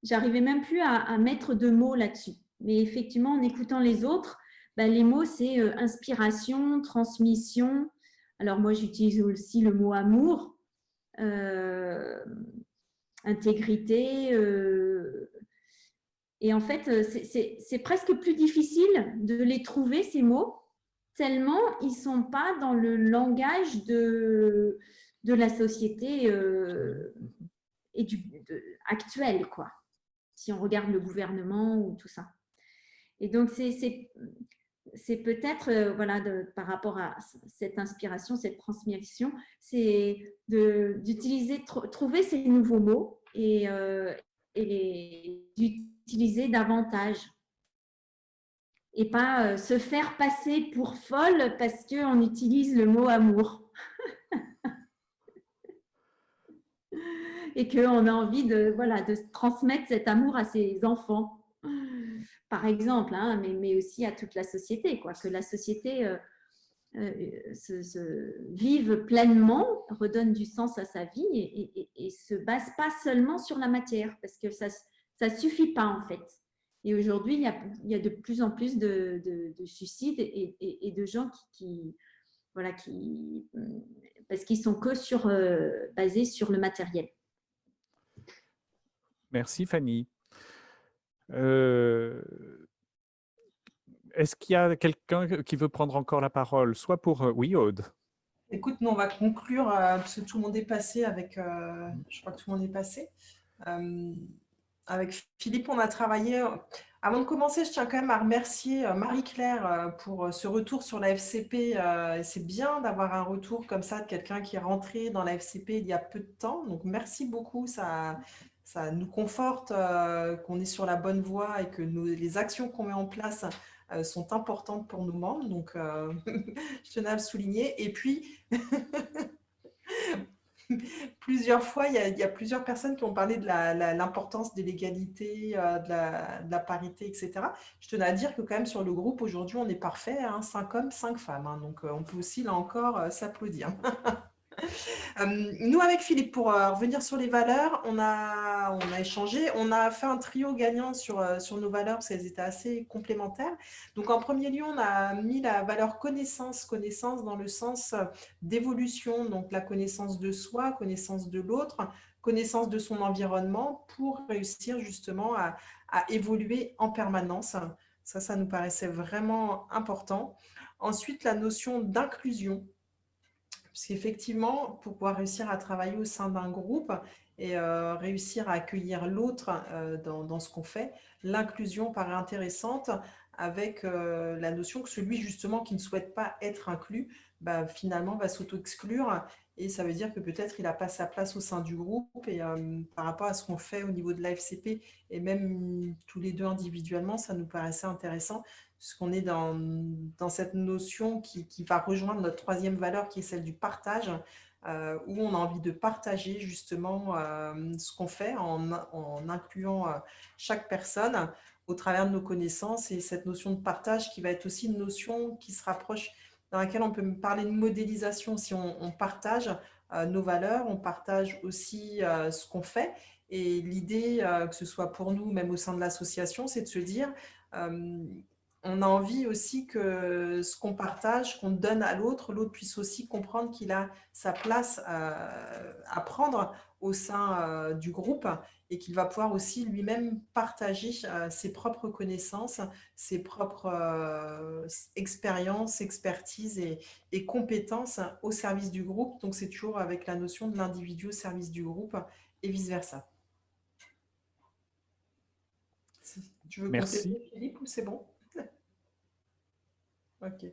Speaker 2: J'arrivais même plus à mettre de mots là-dessus. Mais effectivement, en écoutant les autres, les mots, c'est inspiration, transmission. Alors moi, j'utilise aussi le mot amour, intégrité. Et en fait, c'est presque plus difficile de les trouver, ces mots, tellement ils ne sont pas dans le langage de la société actuelle, quoi. Si on regarde le gouvernement ou tout ça. Et donc, c'est peut-être, par rapport à cette inspiration, cette transmission, c'est d'utiliser, trouver ces nouveaux mots et d'utiliser davantage. Et pas se faire passer pour folle parce qu'on utilise le mot amour. Et qu'on a envie de transmettre cet amour à ses enfants, par exemple, hein, mais aussi à toute la société, quoi, que la société vive pleinement, redonne du sens à sa vie et se base pas seulement sur la matière, parce que ça suffit pas en fait. Et aujourd'hui, il y a de plus en plus de suicides et de gens parce qu'ils sont que basés sur le matériel.
Speaker 4: Merci Fanny. Est-ce qu'il y a quelqu'un qui veut prendre encore la parole? Soit pour… oui, Aude.
Speaker 1: Écoute, nous, on va conclure, parce que tout le monde est passé avec… je crois que tout le monde est passé. Avec Philippe, on a travaillé… Avant de commencer, je tiens quand même à remercier Marie-Claire pour ce retour sur la FCP. C'est bien d'avoir un retour comme ça de quelqu'un qui est rentré dans la FCP il y a peu de temps. Donc, merci beaucoup. Ça nous conforte qu'on est sur la bonne voie et que les actions qu'on met en place sont importantes pour nos membres. Donc, je tenais à le souligner. Et puis… Plusieurs fois, il y a plusieurs personnes qui ont parlé de l'importance de l'égalité, de la parité, etc. Je tenais à dire que quand même sur le groupe, aujourd'hui, on est parfait, hein, 5 hommes, 5 femmes. Hein, donc, on peut aussi, là encore, s'applaudir. Nous, avec Philippe, pour revenir sur les valeurs, on a échangé. On a fait un trio gagnant sur nos valeurs parce qu'elles étaient assez complémentaires. Donc, en premier lieu, on a mis la valeur connaissance. Connaissance dans le sens d'évolution, donc la connaissance de soi, connaissance de l'autre, connaissance de son environnement pour réussir justement à évoluer en permanence. Ça nous paraissait vraiment important. Ensuite, la notion d'inclusion. Parce qu'effectivement, pour pouvoir réussir à travailler au sein d'un groupe et réussir à accueillir l'autre dans ce qu'on fait, l'inclusion paraît intéressante avec la notion que celui justement qui ne souhaite pas être inclus, finalement va s'auto-exclure et ça veut dire que peut-être il n'a pas sa place au sein du groupe et par rapport à ce qu'on fait au niveau de la FCP et même tous les deux individuellement, ça nous paraissait intéressant puisqu'on est dans cette notion qui va rejoindre notre troisième valeur qui est celle du partage, où on a envie de partager justement ce qu'on fait en incluant chaque personne au travers de nos connaissances et cette notion de partage qui va être aussi une notion qui se rapproche, dans laquelle on peut parler de modélisation. Si on partage nos valeurs, on partage aussi ce qu'on fait et l'idée, que ce soit pour nous, même au sein de l'association, c'est de se dire… on a envie aussi que ce qu'on partage, qu'on donne à l'autre, l'autre puisse aussi comprendre qu'il a sa place à prendre au sein du groupe et qu'il va pouvoir aussi lui-même partager ses propres connaissances, ses propres expériences, expertises et compétences au service du groupe. Donc, c'est toujours avec la notion de l'individu au service du groupe et vice-versa. Tu veux compléter, Philippe, ou c'est bon? Ok.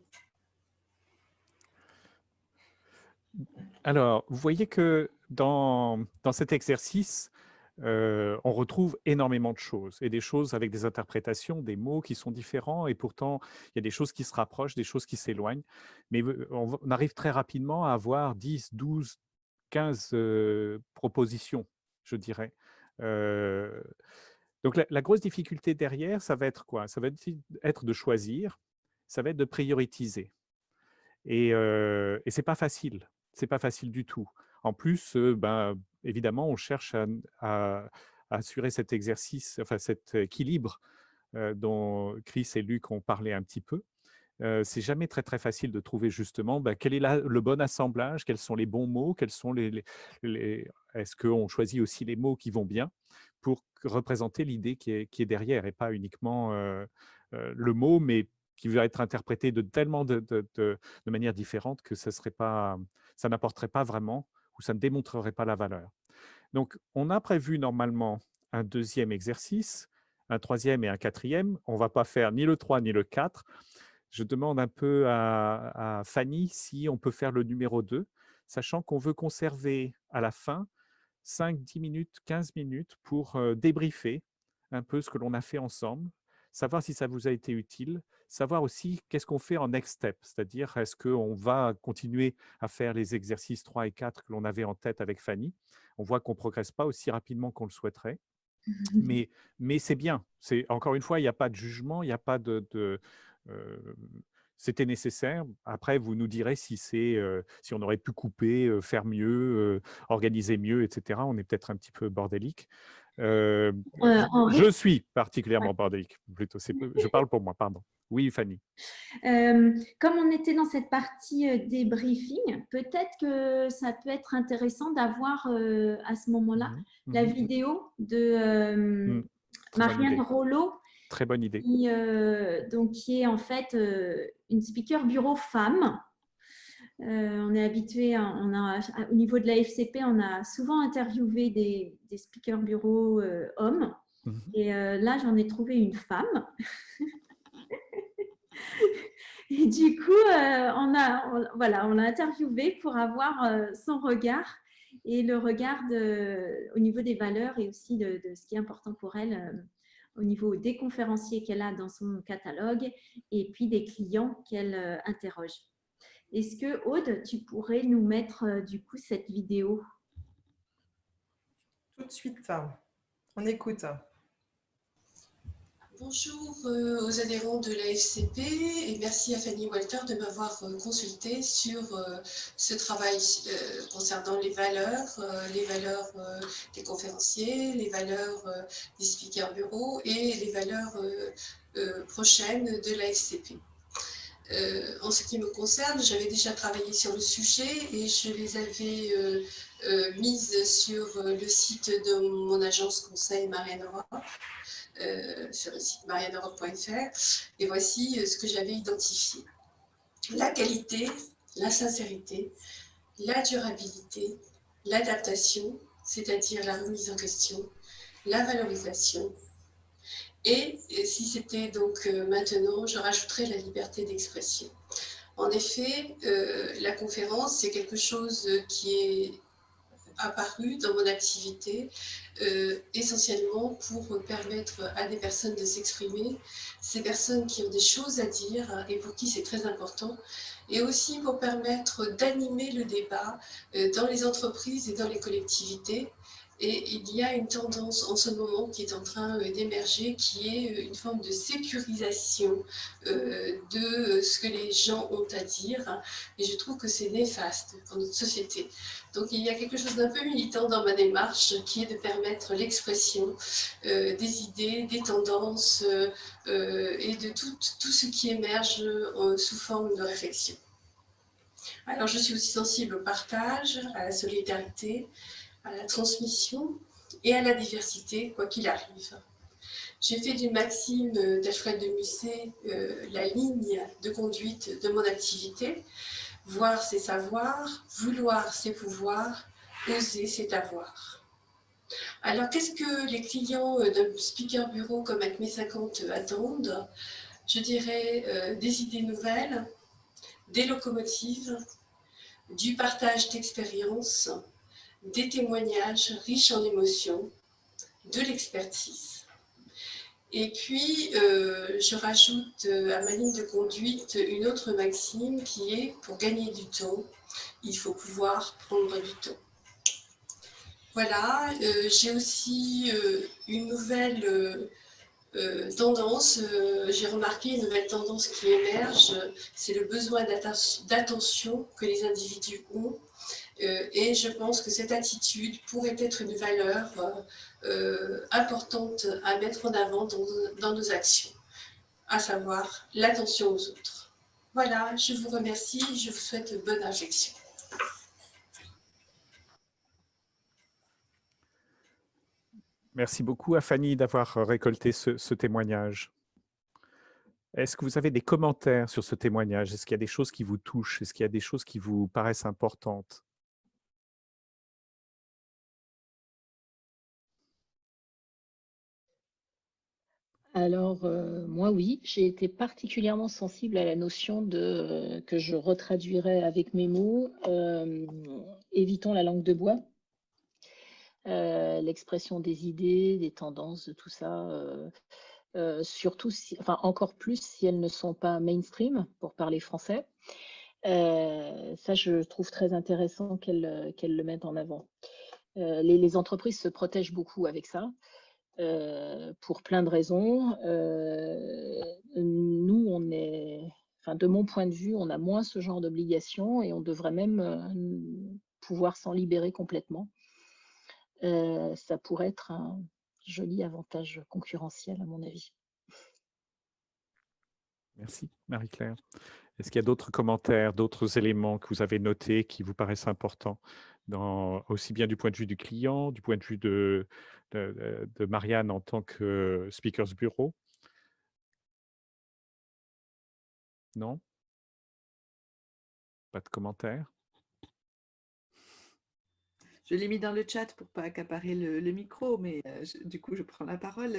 Speaker 4: Alors, vous voyez que dans cet exercice, on retrouve énormément de choses et des choses avec des interprétations, des mots qui sont différents et pourtant, il y a des choses qui se rapprochent, des choses qui s'éloignent. Mais on arrive très rapidement à avoir 10, 12, 15 propositions, je dirais. Donc, la grosse difficulté derrière, ça va être quoi? Ça va être de choisir, ça va être de prioriser. Et ce n'est pas facile. C'est pas facile du tout. En plus, évidemment, on cherche à assurer cet exercice, enfin cet équilibre dont Chris et Luc ont parlé un petit peu. C'est jamais très très facile de trouver justement quel est le bon assemblage, quels sont les bons mots, quels sont est-ce qu'on choisit aussi les mots qui vont bien pour représenter l'idée qui est derrière et pas uniquement le mot, mais qui va être interprété de tellement de manières différentes que ça n'apporterait pas vraiment ou ça ne démontrerait pas la valeur. Donc, on a prévu normalement un deuxième exercice, un troisième et un quatrième. On ne va pas faire ni le 3 ni le 4. Je demande un peu à Fanny si on peut faire le numéro 2, sachant qu'on veut conserver à la fin 5, 10 minutes, 15 minutes pour débriefer un peu ce que l'on a fait ensemble, savoir si ça vous a été utile, savoir aussi qu'est-ce qu'on fait en next step, c'est-à-dire est-ce qu'on va continuer à faire les exercices 3 et 4 que l'on avait en tête avec Fanny. On voit qu'on ne progresse pas aussi rapidement qu'on le souhaiterait, mais c'est bien. Encore une fois, il n'y a pas de jugement, il n'y a pas c'était nécessaire. Après, vous nous direz si on aurait pu couper, faire mieux, organiser mieux, etc. On est peut-être un petit peu bordélique. Je suis particulièrement bordélique, plutôt. Je parle pour moi, pardon. Oui, Fanny.
Speaker 2: Comme on était dans cette partie débriefing, peut-être que ça peut être intéressant d'avoir à ce moment-là la vidéo de Marianne Rollo
Speaker 4: Très bonne idée.
Speaker 2: qui est en fait une speaker bureau femme. On est habitué, au niveau de la FCP, on a souvent interviewé des speakers bureau hommes. Et là, j'en ai trouvé une femme. Et du coup, on l'a interviewée pour avoir son regard et le regard au niveau des valeurs et aussi de ce qui est important pour elle au niveau des conférenciers qu'elle a dans son catalogue et puis des clients qu'elle interroge. Est-ce que, Aude, tu pourrais nous mettre du coup cette vidéo?
Speaker 1: Tout de suite, on écoute.
Speaker 11: Bonjour aux adhérents de la FCP et merci à Fanny Walter de m'avoir consulté sur ce travail concernant les valeurs des conférenciers, les valeurs des speakers bureaux et les valeurs prochaines de la FCP. En ce qui me concerne, j'avais déjà travaillé sur le sujet et je les avais mises sur le site de mon agence conseil Marianne Europe. Sur le site marianneeurope.fr et voici ce que j'avais identifié. La qualité, la sincérité, la durabilité, l'adaptation, c'est-à-dire la remise en question, la valorisation et si c'était donc maintenant, je rajouterais la liberté d'expression. En effet, la conférence, c'est quelque chose qui est apparu dans mon activité essentiellement pour permettre à des personnes de s'exprimer, ces personnes qui ont des choses à dire et pour qui c'est très important, et aussi pour permettre d'animer le débat dans les entreprises et dans les collectivités. Et il y a une tendance en ce moment qui est en train d'émerger, qui est une forme de sécurisation de ce que les gens ont à dire. Et je trouve que c'est néfaste pour notre société. Donc il y a quelque chose d'un peu militant dans ma démarche, qui est de permettre l'expression des idées, des tendances et de tout ce qui émerge sous forme de réflexion. Alors je suis aussi sensible au partage, à la solidarité, à la transmission et à la diversité, quoi qu'il arrive. J'ai fait d'une maxime d'Alfred de Musset la ligne de conduite de mon activité. Voir, c'est savoir, vouloir, c'est pouvoir, oser, c'est avoir. Alors, qu'est-ce que les clients d'un speaker bureau comme Acme 50 attendent? Je dirais des idées nouvelles, des locomotives, du partage d'expériences, des témoignages riches en émotions, de l'expertise. Et puis, je rajoute à ma ligne de conduite une autre maxime qui est, pour gagner du temps, il faut pouvoir prendre du temps. Voilà, j'ai aussi une nouvelle tendance, j'ai remarqué une nouvelle tendance qui émerge, c'est le besoin d'attention que les individus ont. Et je pense que cette attitude pourrait être une valeur importante à mettre en avant dans nos actions, à savoir l'attention aux autres. Voilà, je vous remercie, je vous souhaite bonne réflexion.
Speaker 4: Merci beaucoup à Fanny d'avoir récolté ce témoignage. Est-ce que vous avez des commentaires sur ce témoignage? Est-ce qu'il y a des choses qui vous touchent? Est-ce qu'il y a des choses qui vous paraissent importantes?
Speaker 7: Alors, moi, oui, j'ai été particulièrement sensible à la notion que je retraduirais avec mes mots, évitons la langue de bois. L'expression des idées, des tendances, de tout ça, surtout, encore plus si elles ne sont pas mainstream, pour parler français. Ça, je trouve très intéressant qu'elles le mettent en avant. Les entreprises se protègent beaucoup avec ça. Pour plein de raisons. Nous, de mon point de vue, on a moins ce genre d'obligation et on devrait même pouvoir s'en libérer complètement. Ça pourrait être un joli avantage concurrentiel, à mon avis.
Speaker 4: Merci, Marie-Claire. Est-ce qu'il y a d'autres commentaires, d'autres éléments que vous avez notés qui vous paraissent importants, aussi bien du point de vue du client, du point de vue de Marianne en tant que Speakers Bureau? Non? Pas de commentaires?
Speaker 9: Je l'ai mis dans le chat pour pas accaparer le micro, mais du coup, je prends la parole.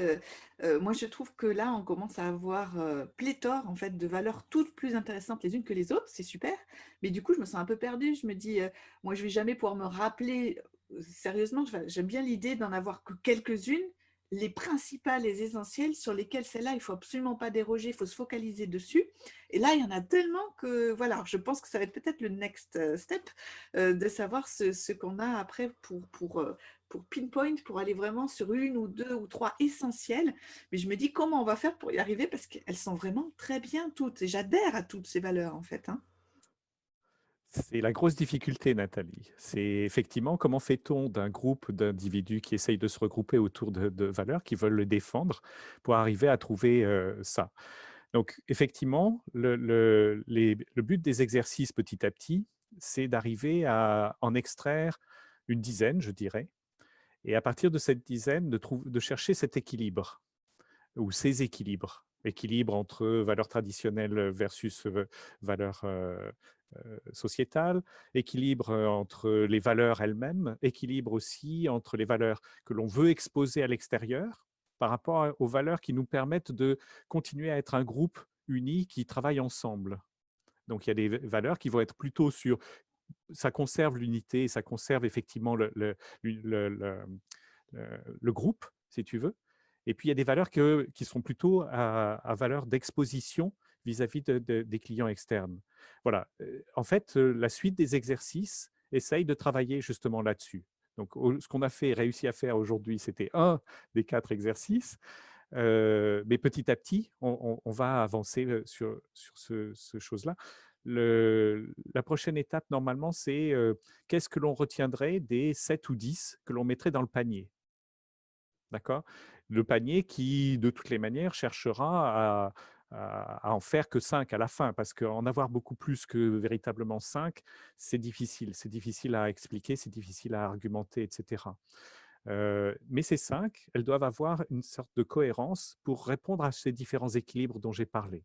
Speaker 9: Moi, je trouve que là, on commence à avoir pléthore en fait de valeurs toutes plus intéressantes les unes que les autres. C'est super, mais du coup, je me sens un peu perdue. Je me dis, moi, je vais jamais pouvoir me rappeler sérieusement. J'aime bien l'idée d'en avoir que quelques-unes, les principales, les essentielles, sur lesquelles celles-là, il faut absolument pas déroger. Il faut se focaliser dessus. Et là, il y en a tellement que voilà. Je pense que ça va être peut-être le next step de savoir ce qu'on a après pour pinpoint, pour aller vraiment sur une ou deux ou trois essentielles. Mais je me dis comment on va faire pour y arriver parce qu'elles sont vraiment très bien toutes. Et j'adhère à toutes ces valeurs en fait. Hein.
Speaker 4: C'est la grosse difficulté, Nathalie. C'est effectivement comment fait-on d'un groupe d'individus qui essayent de se regrouper autour de valeurs, qui veulent le défendre, pour arriver à trouver ça. Donc, effectivement, le but des exercices petit à petit, c'est d'arriver à en extraire une dizaine, je dirais, et à partir de cette dizaine, de chercher cet équilibre ou ces équilibres. Équilibre entre valeurs traditionnelles versus valeurs sociétales, équilibre entre les valeurs elles-mêmes, équilibre aussi entre les valeurs que l'on veut exposer à l'extérieur par rapport aux valeurs qui nous permettent de continuer à être un groupe uni qui travaille ensemble. Donc, il y a des valeurs qui vont être plutôt sur ça conserve l'unité, ça conserve effectivement le groupe, si tu veux. Et puis, il y a des valeurs qui sont plutôt à valeur d'exposition vis-à-vis des clients externes. Voilà. En fait, la suite des exercices essaye de travailler justement là-dessus. Donc, ce qu'on a réussi à faire aujourd'hui, c'était un des 4 exercices. Mais petit à petit, on va avancer sur ce chose-là. La prochaine étape, normalement, c'est qu'est-ce que l'on retiendrait des 7 ou 10 que l'on mettrait dans le panier. D'accord? Le panier qui, de toutes les manières, cherchera à en faire que 5 à la fin, parce qu'en avoir beaucoup plus que véritablement 5, c'est difficile. C'est difficile à expliquer, c'est difficile à argumenter, etc. Mais ces 5, elles doivent avoir une sorte de cohérence pour répondre à ces différents équilibres dont j'ai parlé.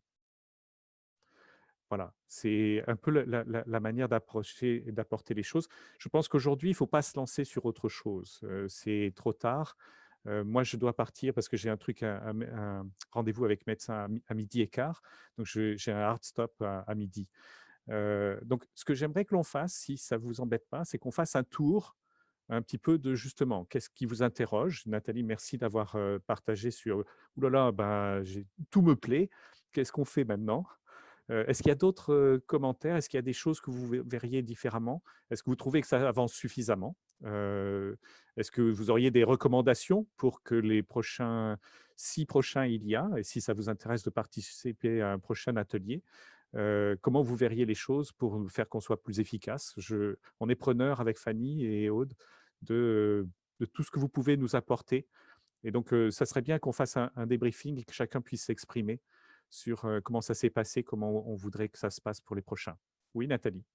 Speaker 4: Voilà, c'est un peu la manière d'approcher et d'apporter les choses. Je pense qu'aujourd'hui, il ne faut pas se lancer sur autre chose. C'est trop tard. Moi, je dois partir parce que j'ai un rendez-vous avec médecin à midi et quart. Donc, j'ai un hard stop à midi. Donc, ce que j'aimerais que l'on fasse, si ça ne vous embête pas, c'est qu'on fasse un tour un petit peu de justement, qu'est-ce qui vous interroge? Nathalie, merci d'avoir partagé sur « Ouh là là, ben, tout me plaît, qu'est-ce qu'on fait maintenant ?» Est-ce qu'il y a d'autres commentaires? Est-ce qu'il y a des choses que vous verriez différemment? Est-ce que vous trouvez que ça avance suffisamment? Est-ce que vous auriez des recommandations pour que les prochains, 6 prochains il y a, et si ça vous intéresse de participer à un prochain atelier, comment vous verriez les choses pour faire qu'on soit plus efficace? On est preneur avec Fanny et Aude de tout ce que vous pouvez nous apporter. Et donc, ça serait bien qu'on fasse un débriefing et que chacun puisse s'exprimer sur comment ça s'est passé, comment on voudrait que ça se passe pour les prochains. Oui, Nathalie.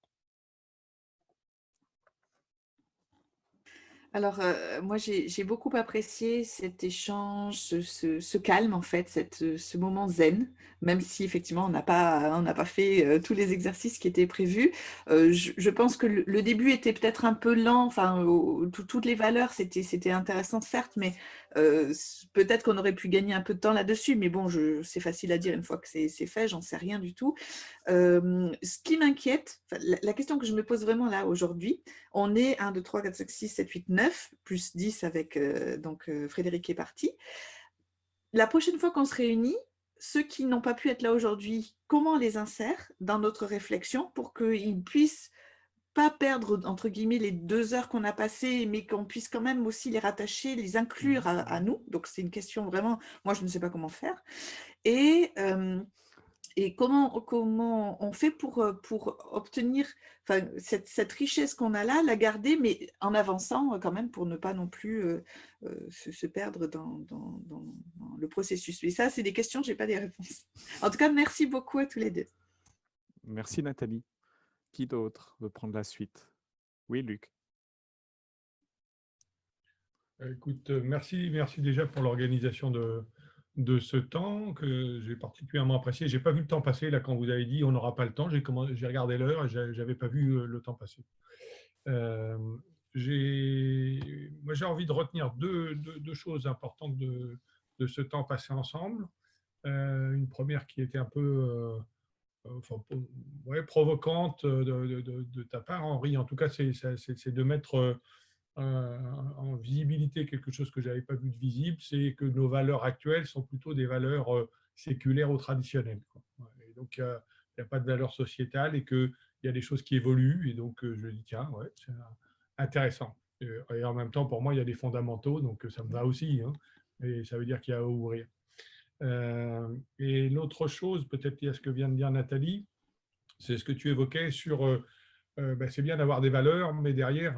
Speaker 9: Alors, moi, j'ai beaucoup apprécié cet échange, ce calme, en fait, ce moment zen, même si effectivement, on n'a pas fait tous les exercices qui étaient prévus. Je pense que le début était peut-être un peu lent, enfin, toutes les valeurs, c'était intéressant, certes, mais peut-être qu'on aurait pu gagner un peu de temps là-dessus, mais bon, c'est facile à dire une fois que c'est fait, j'en sais rien du tout. Ce qui m'inquiète, la question que je me pose vraiment là aujourd'hui, on est 1, 2, 3, 4, 5, 6, 7, 8, 9, plus 10 avec Frédéric qui est parti. La prochaine fois qu'on se réunit, ceux qui n'ont pas pu être là aujourd'hui, comment on les insère dans notre réflexion pour qu'ils puissent pas perdre, entre guillemets, les 2 heures qu'on a passées, mais qu'on puisse quand même aussi les rattacher, les inclure à nous. Donc, c'est une question vraiment, moi, je ne sais pas comment faire. Et comment on fait pour obtenir cette richesse qu'on a là, la garder, mais en avançant quand même pour ne pas non plus se perdre dans le processus. Mais ça, c'est des questions, je n'ai pas des réponses. En tout cas, merci beaucoup à tous les deux.
Speaker 4: Merci Nathalie. Qui d'autre veut prendre la suite? Oui, Luc.
Speaker 6: Écoute, merci déjà pour l'organisation de de ce temps que j'ai particulièrement apprécié. Je n'ai pas vu le temps passer là quand vous avez dit on n'aura pas le temps. J'ai regardé l'heure et je n'avais pas vu le temps passer. Moi, j'ai envie de retenir deux choses importantes de ce temps passé ensemble. Une première qui était un peu provocante de ta part, Henri. En tout cas, c'est de mettre en visibilité quelque chose que je n'avais pas vu de visible, c'est que nos valeurs actuelles sont plutôt des valeurs séculaires ou traditionnelles, quoi. Et donc, il n'y a pas de valeur sociétale et qu'il y a des choses qui évoluent. Et donc, je dis, tiens, ouais, c'est intéressant. Et en même temps, pour moi, il y a des fondamentaux, donc ça me va aussi. Hein, et ça veut dire qu'il y a à ouvrir. Et l'autre chose, peut-être il y a ce que vient de dire Nathalie, c'est ce que tu évoquais sur c'est bien d'avoir des valeurs, mais derrière,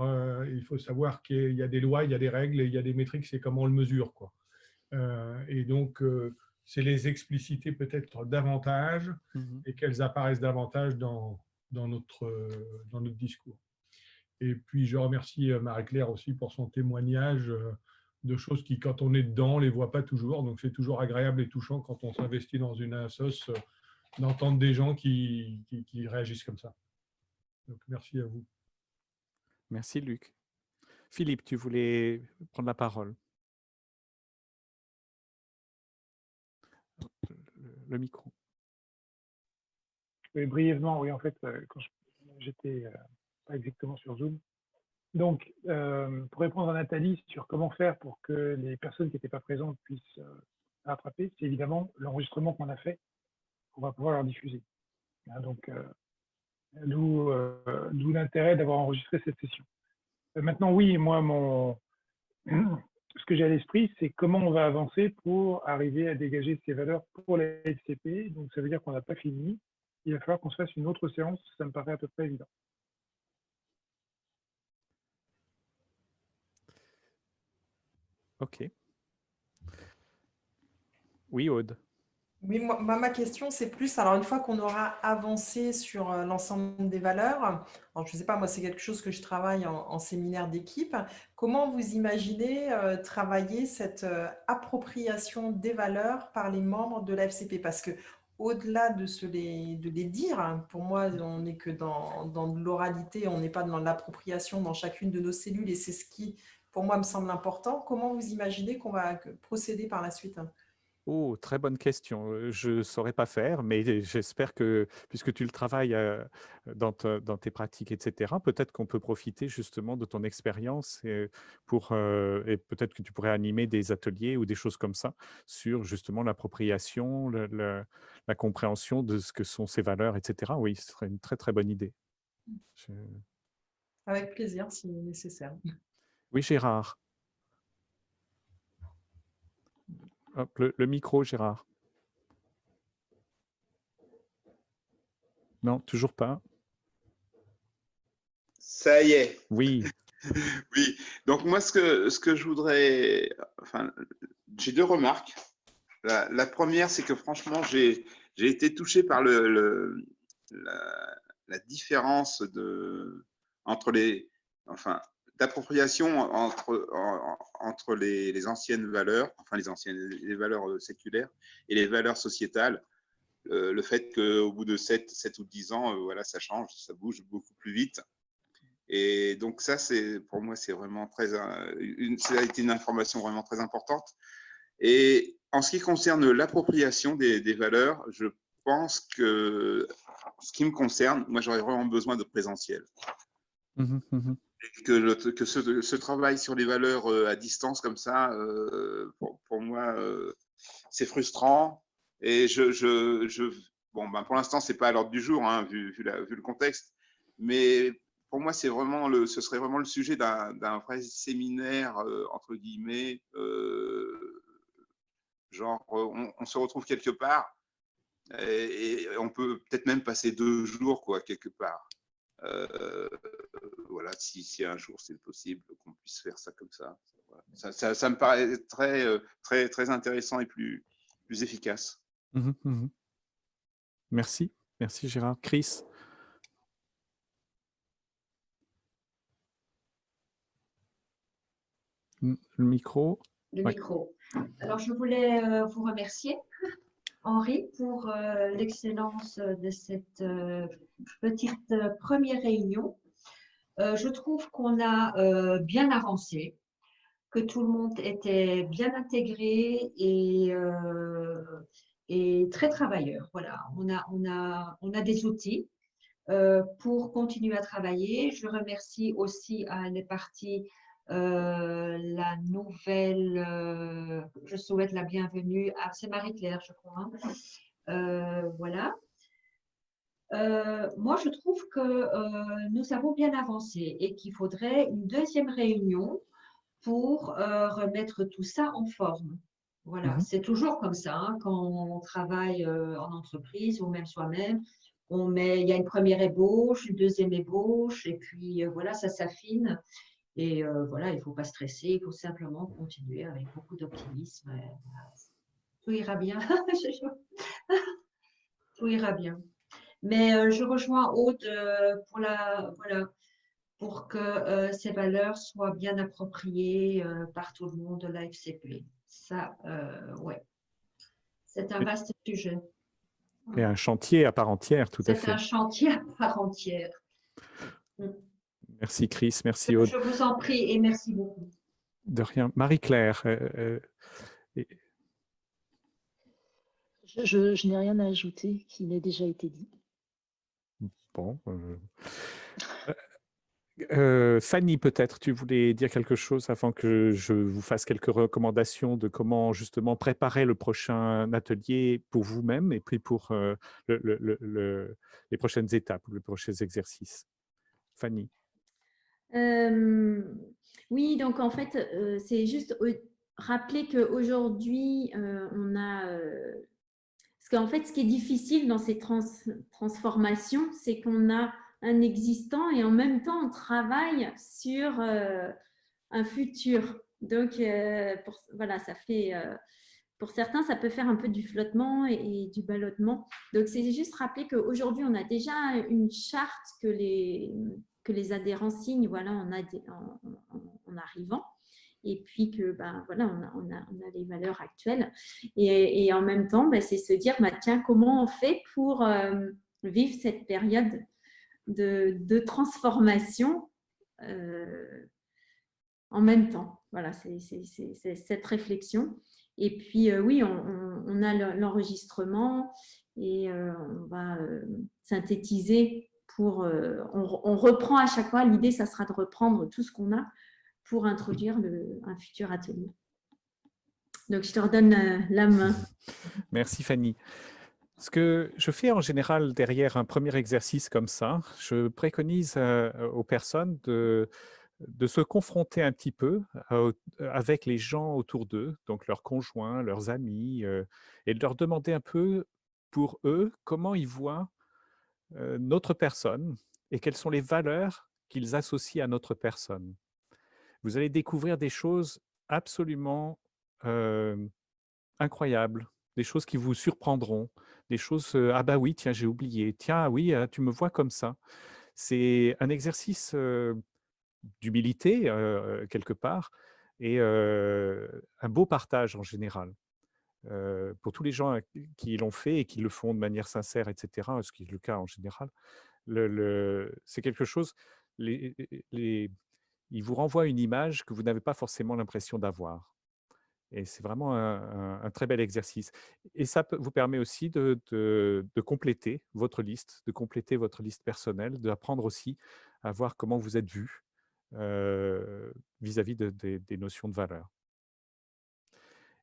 Speaker 6: il faut savoir qu'il y a des lois, il y a des règles, et il y a des métriques, c'est comment on le mesure, quoi. Et donc, c'est les expliciter peut-être davantage et qu'elles apparaissent davantage dans notre discours. Et puis, je remercie Marie-Claire aussi pour son témoignage de choses qui, quand on est dedans, on ne les voit pas toujours. Donc, c'est toujours agréable et touchant quand on s'investit dans une assoce d'entendre des gens qui réagissent comme ça. Donc, merci à vous.
Speaker 4: Merci, Luc. Philippe, tu voulais prendre la parole. Le micro.
Speaker 5: Oui, brièvement, oui, en fait, quand j'étais pas exactement sur Zoom. Donc, pour répondre à Nathalie sur comment faire pour que les personnes qui n'étaient pas présentes puissent rattraper, c'est évidemment l'enregistrement qu'on a fait, qu'on va pouvoir leur diffuser. Hein, donc, d'où l'intérêt d'avoir enregistré cette session. Maintenant, oui, moi, ce que j'ai à l'esprit, c'est comment on va avancer pour arriver à dégager ces valeurs pour la FCP. Donc, ça veut dire qu'on n'a pas fini. Il va falloir qu'on se fasse une autre séance, ça me paraît à peu près évident.
Speaker 4: OK. Oui, Aude.
Speaker 1: Oui, ma question, c'est plus, alors une fois qu'on aura avancé sur l'ensemble des valeurs, alors je ne sais pas, moi c'est quelque chose que je travaille en séminaire d'équipe, comment vous imaginez travailler cette appropriation des valeurs par les membres de la FCP? Parce que au-delà de les dire, hein, pour moi on n'est que dans de l'oralité, on n'est pas dans l'appropriation dans chacune de nos cellules et c'est ce qui, pour moi, me semble important. Comment vous imaginez qu'on va procéder par la suite?
Speaker 4: Oh, très bonne question. Je ne saurais pas faire, mais j'espère que, puisque tu le travailles dans tes pratiques, etc., peut-être qu'on peut profiter justement de ton expérience et peut-être que tu pourrais animer des ateliers ou des choses comme ça sur justement l'appropriation, la compréhension de ce que sont ces valeurs, etc. Oui, ce serait une très, très bonne idée.
Speaker 1: Avec plaisir, si nécessaire.
Speaker 4: Oui, Gérard. Hop, le micro, Gérard. Non, toujours pas.
Speaker 3: Ça y est.
Speaker 4: Oui.
Speaker 3: Oui. Donc moi, ce que je voudrais, enfin, j'ai deux remarques. La première, c'est que franchement, j'ai été touché par la différence entre d'appropriation entre les anciennes valeurs, enfin les valeurs séculaires et les valeurs sociétales. Le fait qu'au bout de 7 ou 10 ans, voilà, ça change, ça bouge beaucoup plus vite. Et donc ça, pour moi, c'est vraiment ça a été une information vraiment très importante. Et en ce qui concerne l'appropriation des valeurs, je pense que, ce qui me concerne, moi, j'aurais vraiment besoin de présentiel. Et que ce travail sur les valeurs à distance comme ça, pour moi, c'est frustrant. Et bon, pour l'instant, c'est pas à l'ordre du jour, hein, vu le contexte. Mais pour moi, ce serait vraiment le sujet d'un vrai séminaire, entre guillemets, genre, on se retrouve quelque part et on peut peut-être même passer 2 jours, quoi, quelque part. Voilà, si un jour c'est possible qu'on puisse faire ça comme ça. Voilà. Ça me paraît très, très intéressant et plus efficace.
Speaker 4: Merci. Merci, Gérard. Chris? Le micro.
Speaker 8: le
Speaker 4: Ouais.
Speaker 8: micro. Alors, je voulais vous remercier, Henri, pour l'excellence de cette petite première réunion. Je trouve qu'on a bien avancé, que tout le monde était bien intégré et très travailleur. Voilà, on a des outils pour continuer à travailler. Je remercie aussi à les parties la nouvelle, je souhaite la bienvenue à, c'est Marie-Claire, je crois. Hein. Voilà. Moi, je trouve que nous avons bien avancé et qu'il faudrait une deuxième réunion pour remettre tout ça en forme. Voilà,
Speaker 4: Mhm.
Speaker 8: c'est toujours comme ça, hein, quand on travaille en entreprise ou même soi-même. Il y a une première ébauche, une deuxième ébauche, et puis voilà, ça s'affine. Et voilà, il ne faut pas stresser, il faut simplement continuer avec beaucoup d'optimisme. Voilà. Tout ira bien. Tout ira bien. Mais je rejoins Aude voilà, pour que ces valeurs soient bien appropriées par tout le monde de la FCP. Ça, ouais, c'est un
Speaker 4: Et
Speaker 8: vaste sujet.
Speaker 4: et un chantier à part entière, tout à
Speaker 8: C'est un
Speaker 4: fait.
Speaker 8: chantier à part entière. Mm.
Speaker 4: Merci Chris, merci Aude.
Speaker 8: Je vous en prie et merci beaucoup.
Speaker 4: De rien. Marie-Claire, et-
Speaker 7: Je n'ai rien à ajouter qui n'ait déjà été dit.
Speaker 4: bon. Fanny, peut-être, tu voulais dire quelque chose avant que je vous fasse quelques recommandations de comment justement préparer le prochain atelier pour vous-même et puis pour les prochaines étapes ou les prochains exercices. Fanny.
Speaker 2: Oui, donc en fait, c'est juste rappeler qu'aujourd'hui, on a... parce qu'en fait, ce qui est difficile dans ces transformations, c'est qu'on a un existant et en même temps, on travaille sur un futur. Donc, voilà, ça fait... pour certains, ça peut faire un peu du flottement et du ballottement. Donc, c'est juste rappeler qu'aujourd'hui, on a déjà une charte que les adhérents signent voilà, en arrivant. Et puis que ben, voilà, on a les valeurs actuelles. Et en même temps, ben, c'est se dire, ben, tiens, comment on fait pour vivre cette période de transformation en même temps. Voilà, c'est cette réflexion. Et puis, oui, on a l'enregistrement et on va synthétiser pour... on reprend à chaque fois, l'idée, ça sera de reprendre tout ce qu'on a pour introduire un futur atelier. Donc, je te redonne la main.
Speaker 4: Merci Fanny. Ce que je fais en général derrière un premier exercice comme ça, je préconise aux personnes de se confronter un petit peu avec les gens autour d'eux, donc leurs conjoints, leurs amis, et de leur demander un peu pour eux comment ils voient notre personne et quelles sont les valeurs qu'ils associent à notre personne. Vous allez découvrir des choses absolument incroyables, des choses qui vous surprendront, des choses ah bah oui, tiens, j'ai oublié, tiens, oui, tu me vois comme ça. C'est un exercice d'humilité quelque part et un beau partage en général. Pour tous les gens qui l'ont fait et qui le font de manière sincère, etc., ce qui est le cas en général, c'est quelque chose, ils vous renvoient une image que vous n'avez pas forcément l'impression d'avoir. Et c'est vraiment un très bel exercice. Et ça vous permet aussi de compléter votre liste, de compléter votre liste personnelle, d'apprendre aussi à voir comment vous êtes vu vis-à-vis des notions de valeur.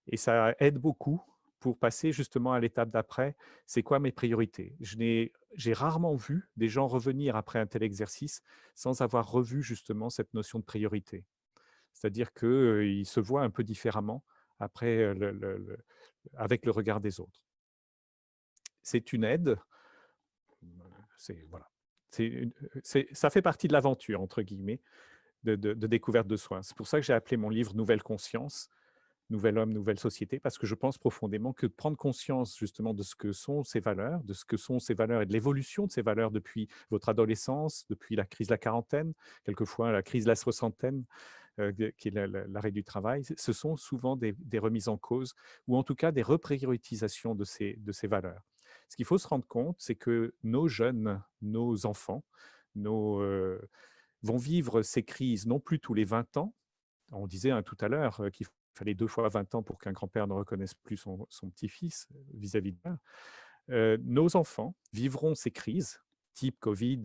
Speaker 4: Et ça aide beaucoup pour passer justement à l'étape d'après, c'est quoi mes priorités? J'ai rarement vu des gens revenir après un tel exercice sans avoir revu justement cette notion de priorité. C'est-à-dire qu'ils se voient un peu différemment après avec le regard des autres. C'est une aide. Voilà. Ça fait partie de l'aventure, entre guillemets, de découverte de soi. C'est pour ça que j'ai appelé mon livre « Nouvelle conscience », Nouvel homme, nouvelle société, parce que je pense profondément que de prendre conscience justement de ce que sont ces valeurs, de ce que sont ces valeurs et de l'évolution de ces valeurs depuis votre adolescence, depuis la crise de la quarantaine, quelquefois la crise de la soixantaine, qui est l'arrêt du travail, ce sont souvent des remises en cause ou en tout cas des reprioritisations de ces valeurs. Ce qu'il faut se rendre compte, c'est que nos jeunes, nos enfants, vont vivre ces crises non plus tous les 20 ans. On disait tout à l'heure qu'il fallait 2 fois 20 ans pour qu'un grand-père ne reconnaisse plus son petit-fils vis-à-vis de ça. Nos enfants vivront ces crises, type Covid,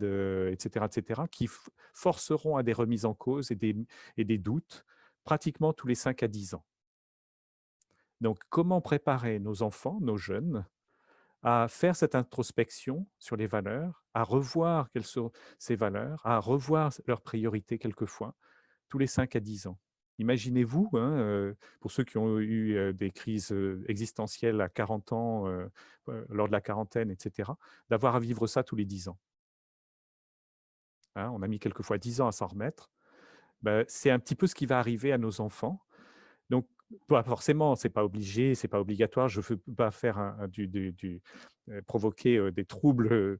Speaker 4: etc., qui forceront à des remises en cause et des doutes pratiquement tous les 5 à 10 ans. Donc, comment préparer nos enfants, nos jeunes, à faire cette introspection sur les valeurs, à revoir quelles sont ces valeurs, à revoir leurs priorités quelquefois, tous les 5 à 10 ans. Imaginez-vous, pour ceux qui ont eu des crises existentielles à 40 ans, lors de la quarantaine, etc., d'avoir à vivre ça tous les 10 ans. On a mis quelquefois 10 ans à s'en remettre. C'est un petit peu ce qui va arriver à nos enfants. Donc, pas forcément, ce n'est pas obligé, ce n'est pas obligatoire. Je ne veux pas faire provoquer des troubles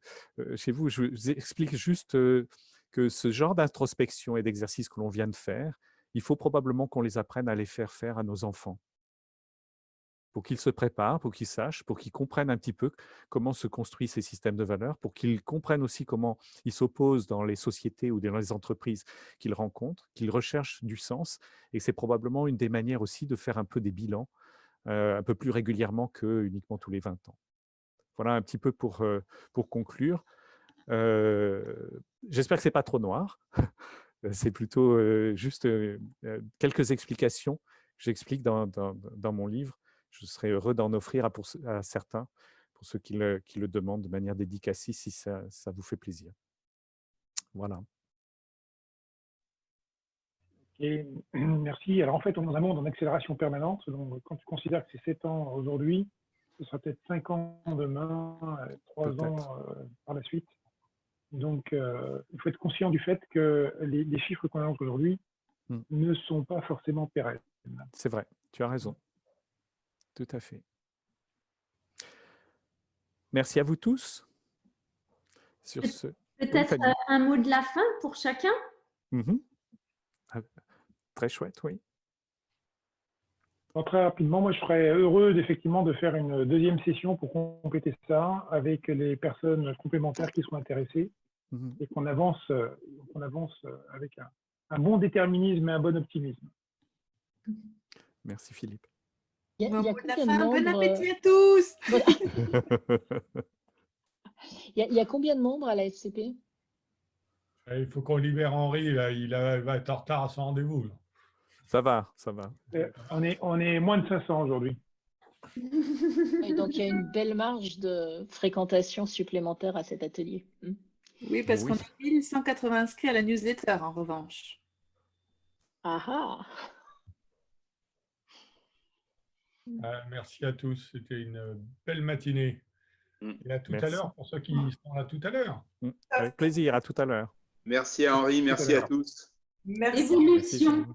Speaker 4: chez vous. Je vous explique juste que ce genre d'introspection et d'exercice que l'on vient de faire, il faut probablement qu'on les apprenne à les faire à nos enfants. Pour qu'ils se préparent, pour qu'ils sachent, pour qu'ils comprennent un petit peu comment se construisent ces systèmes de valeurs, pour qu'ils comprennent aussi comment ils s'opposent dans les sociétés ou dans les entreprises qu'ils rencontrent, qu'ils recherchent du sens. Et c'est probablement une des manières aussi de faire un peu des bilans un peu plus régulièrement que uniquement tous les 20 ans. Voilà un petit peu pour conclure. J'espère que ce n'est pas trop noir. C'est plutôt juste quelques explications que j'explique dans mon livre. Je serais heureux d'en offrir à certains, pour ceux qui le demandent de manière dédicacée, si ça vous fait plaisir. Voilà.
Speaker 5: Et merci. Alors en fait, on est dans un monde en accélération permanente. Donc quand tu considères que c'est 7 ans aujourd'hui, ce sera peut-être 5 ans demain, 3 ans par la suite. Donc il faut être conscient du fait que les chiffres qu'on a aujourd'hui ne sont pas forcément pérennes.
Speaker 4: C'est vrai, tu as raison. Tout à fait. Merci à vous tous.
Speaker 2: Peut-être un mot de la fin pour chacun.
Speaker 4: Très chouette, oui.
Speaker 5: Très rapidement, moi je serais heureux effectivement de faire une deuxième session pour compléter ça avec les personnes complémentaires qui sont intéressées et qu'on avance avec un bon déterminisme et un bon optimisme.
Speaker 4: Merci Philippe.
Speaker 9: Bon appétit à tous.
Speaker 7: Il y a combien de membres à la FCP?
Speaker 6: Il faut qu'on libère Henri, là, il va être en retard à son rendez-vous.
Speaker 4: Ça va, ça va.
Speaker 5: On est moins de 500 aujourd'hui.
Speaker 7: Et donc, il y a une belle marge de fréquentation supplémentaire à cet atelier.
Speaker 9: Oui, parce qu'on a 1180 inscrits à la newsletter, en revanche.
Speaker 6: Merci à tous, c'était une belle matinée. Et à tout à l'heure pour ceux qui sont là tout à l'heure.
Speaker 4: Avec plaisir, à tout à l'heure.
Speaker 3: Merci à Henri, merci à tous.
Speaker 1: Merci.
Speaker 2: Évolution.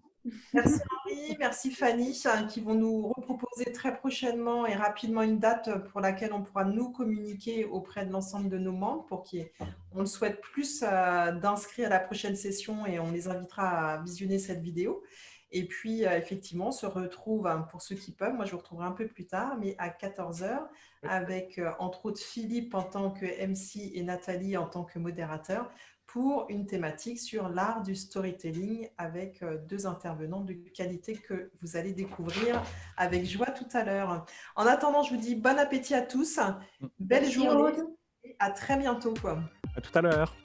Speaker 1: Merci Henri, merci Fanny, qui vont nous reproposer très prochainement et rapidement une date pour laquelle on pourra nous communiquer auprès de l'ensemble de nos membres pour qu'on le souhaite plus d'inscrits à la prochaine session et on les invitera à visionner cette vidéo. Et puis, effectivement, on se retrouve, pour ceux qui peuvent, moi je vous retrouverai un peu plus tard, mais à 14 h avec, entre autres, Philippe en tant que MC et Nathalie en tant que modérateur pour une thématique sur l'art du storytelling avec 2 intervenants de qualité que vous allez découvrir avec joie tout à l'heure. En attendant, je vous dis bon appétit à tous, belle journée et à très bientôt.
Speaker 4: À tout à l'heure.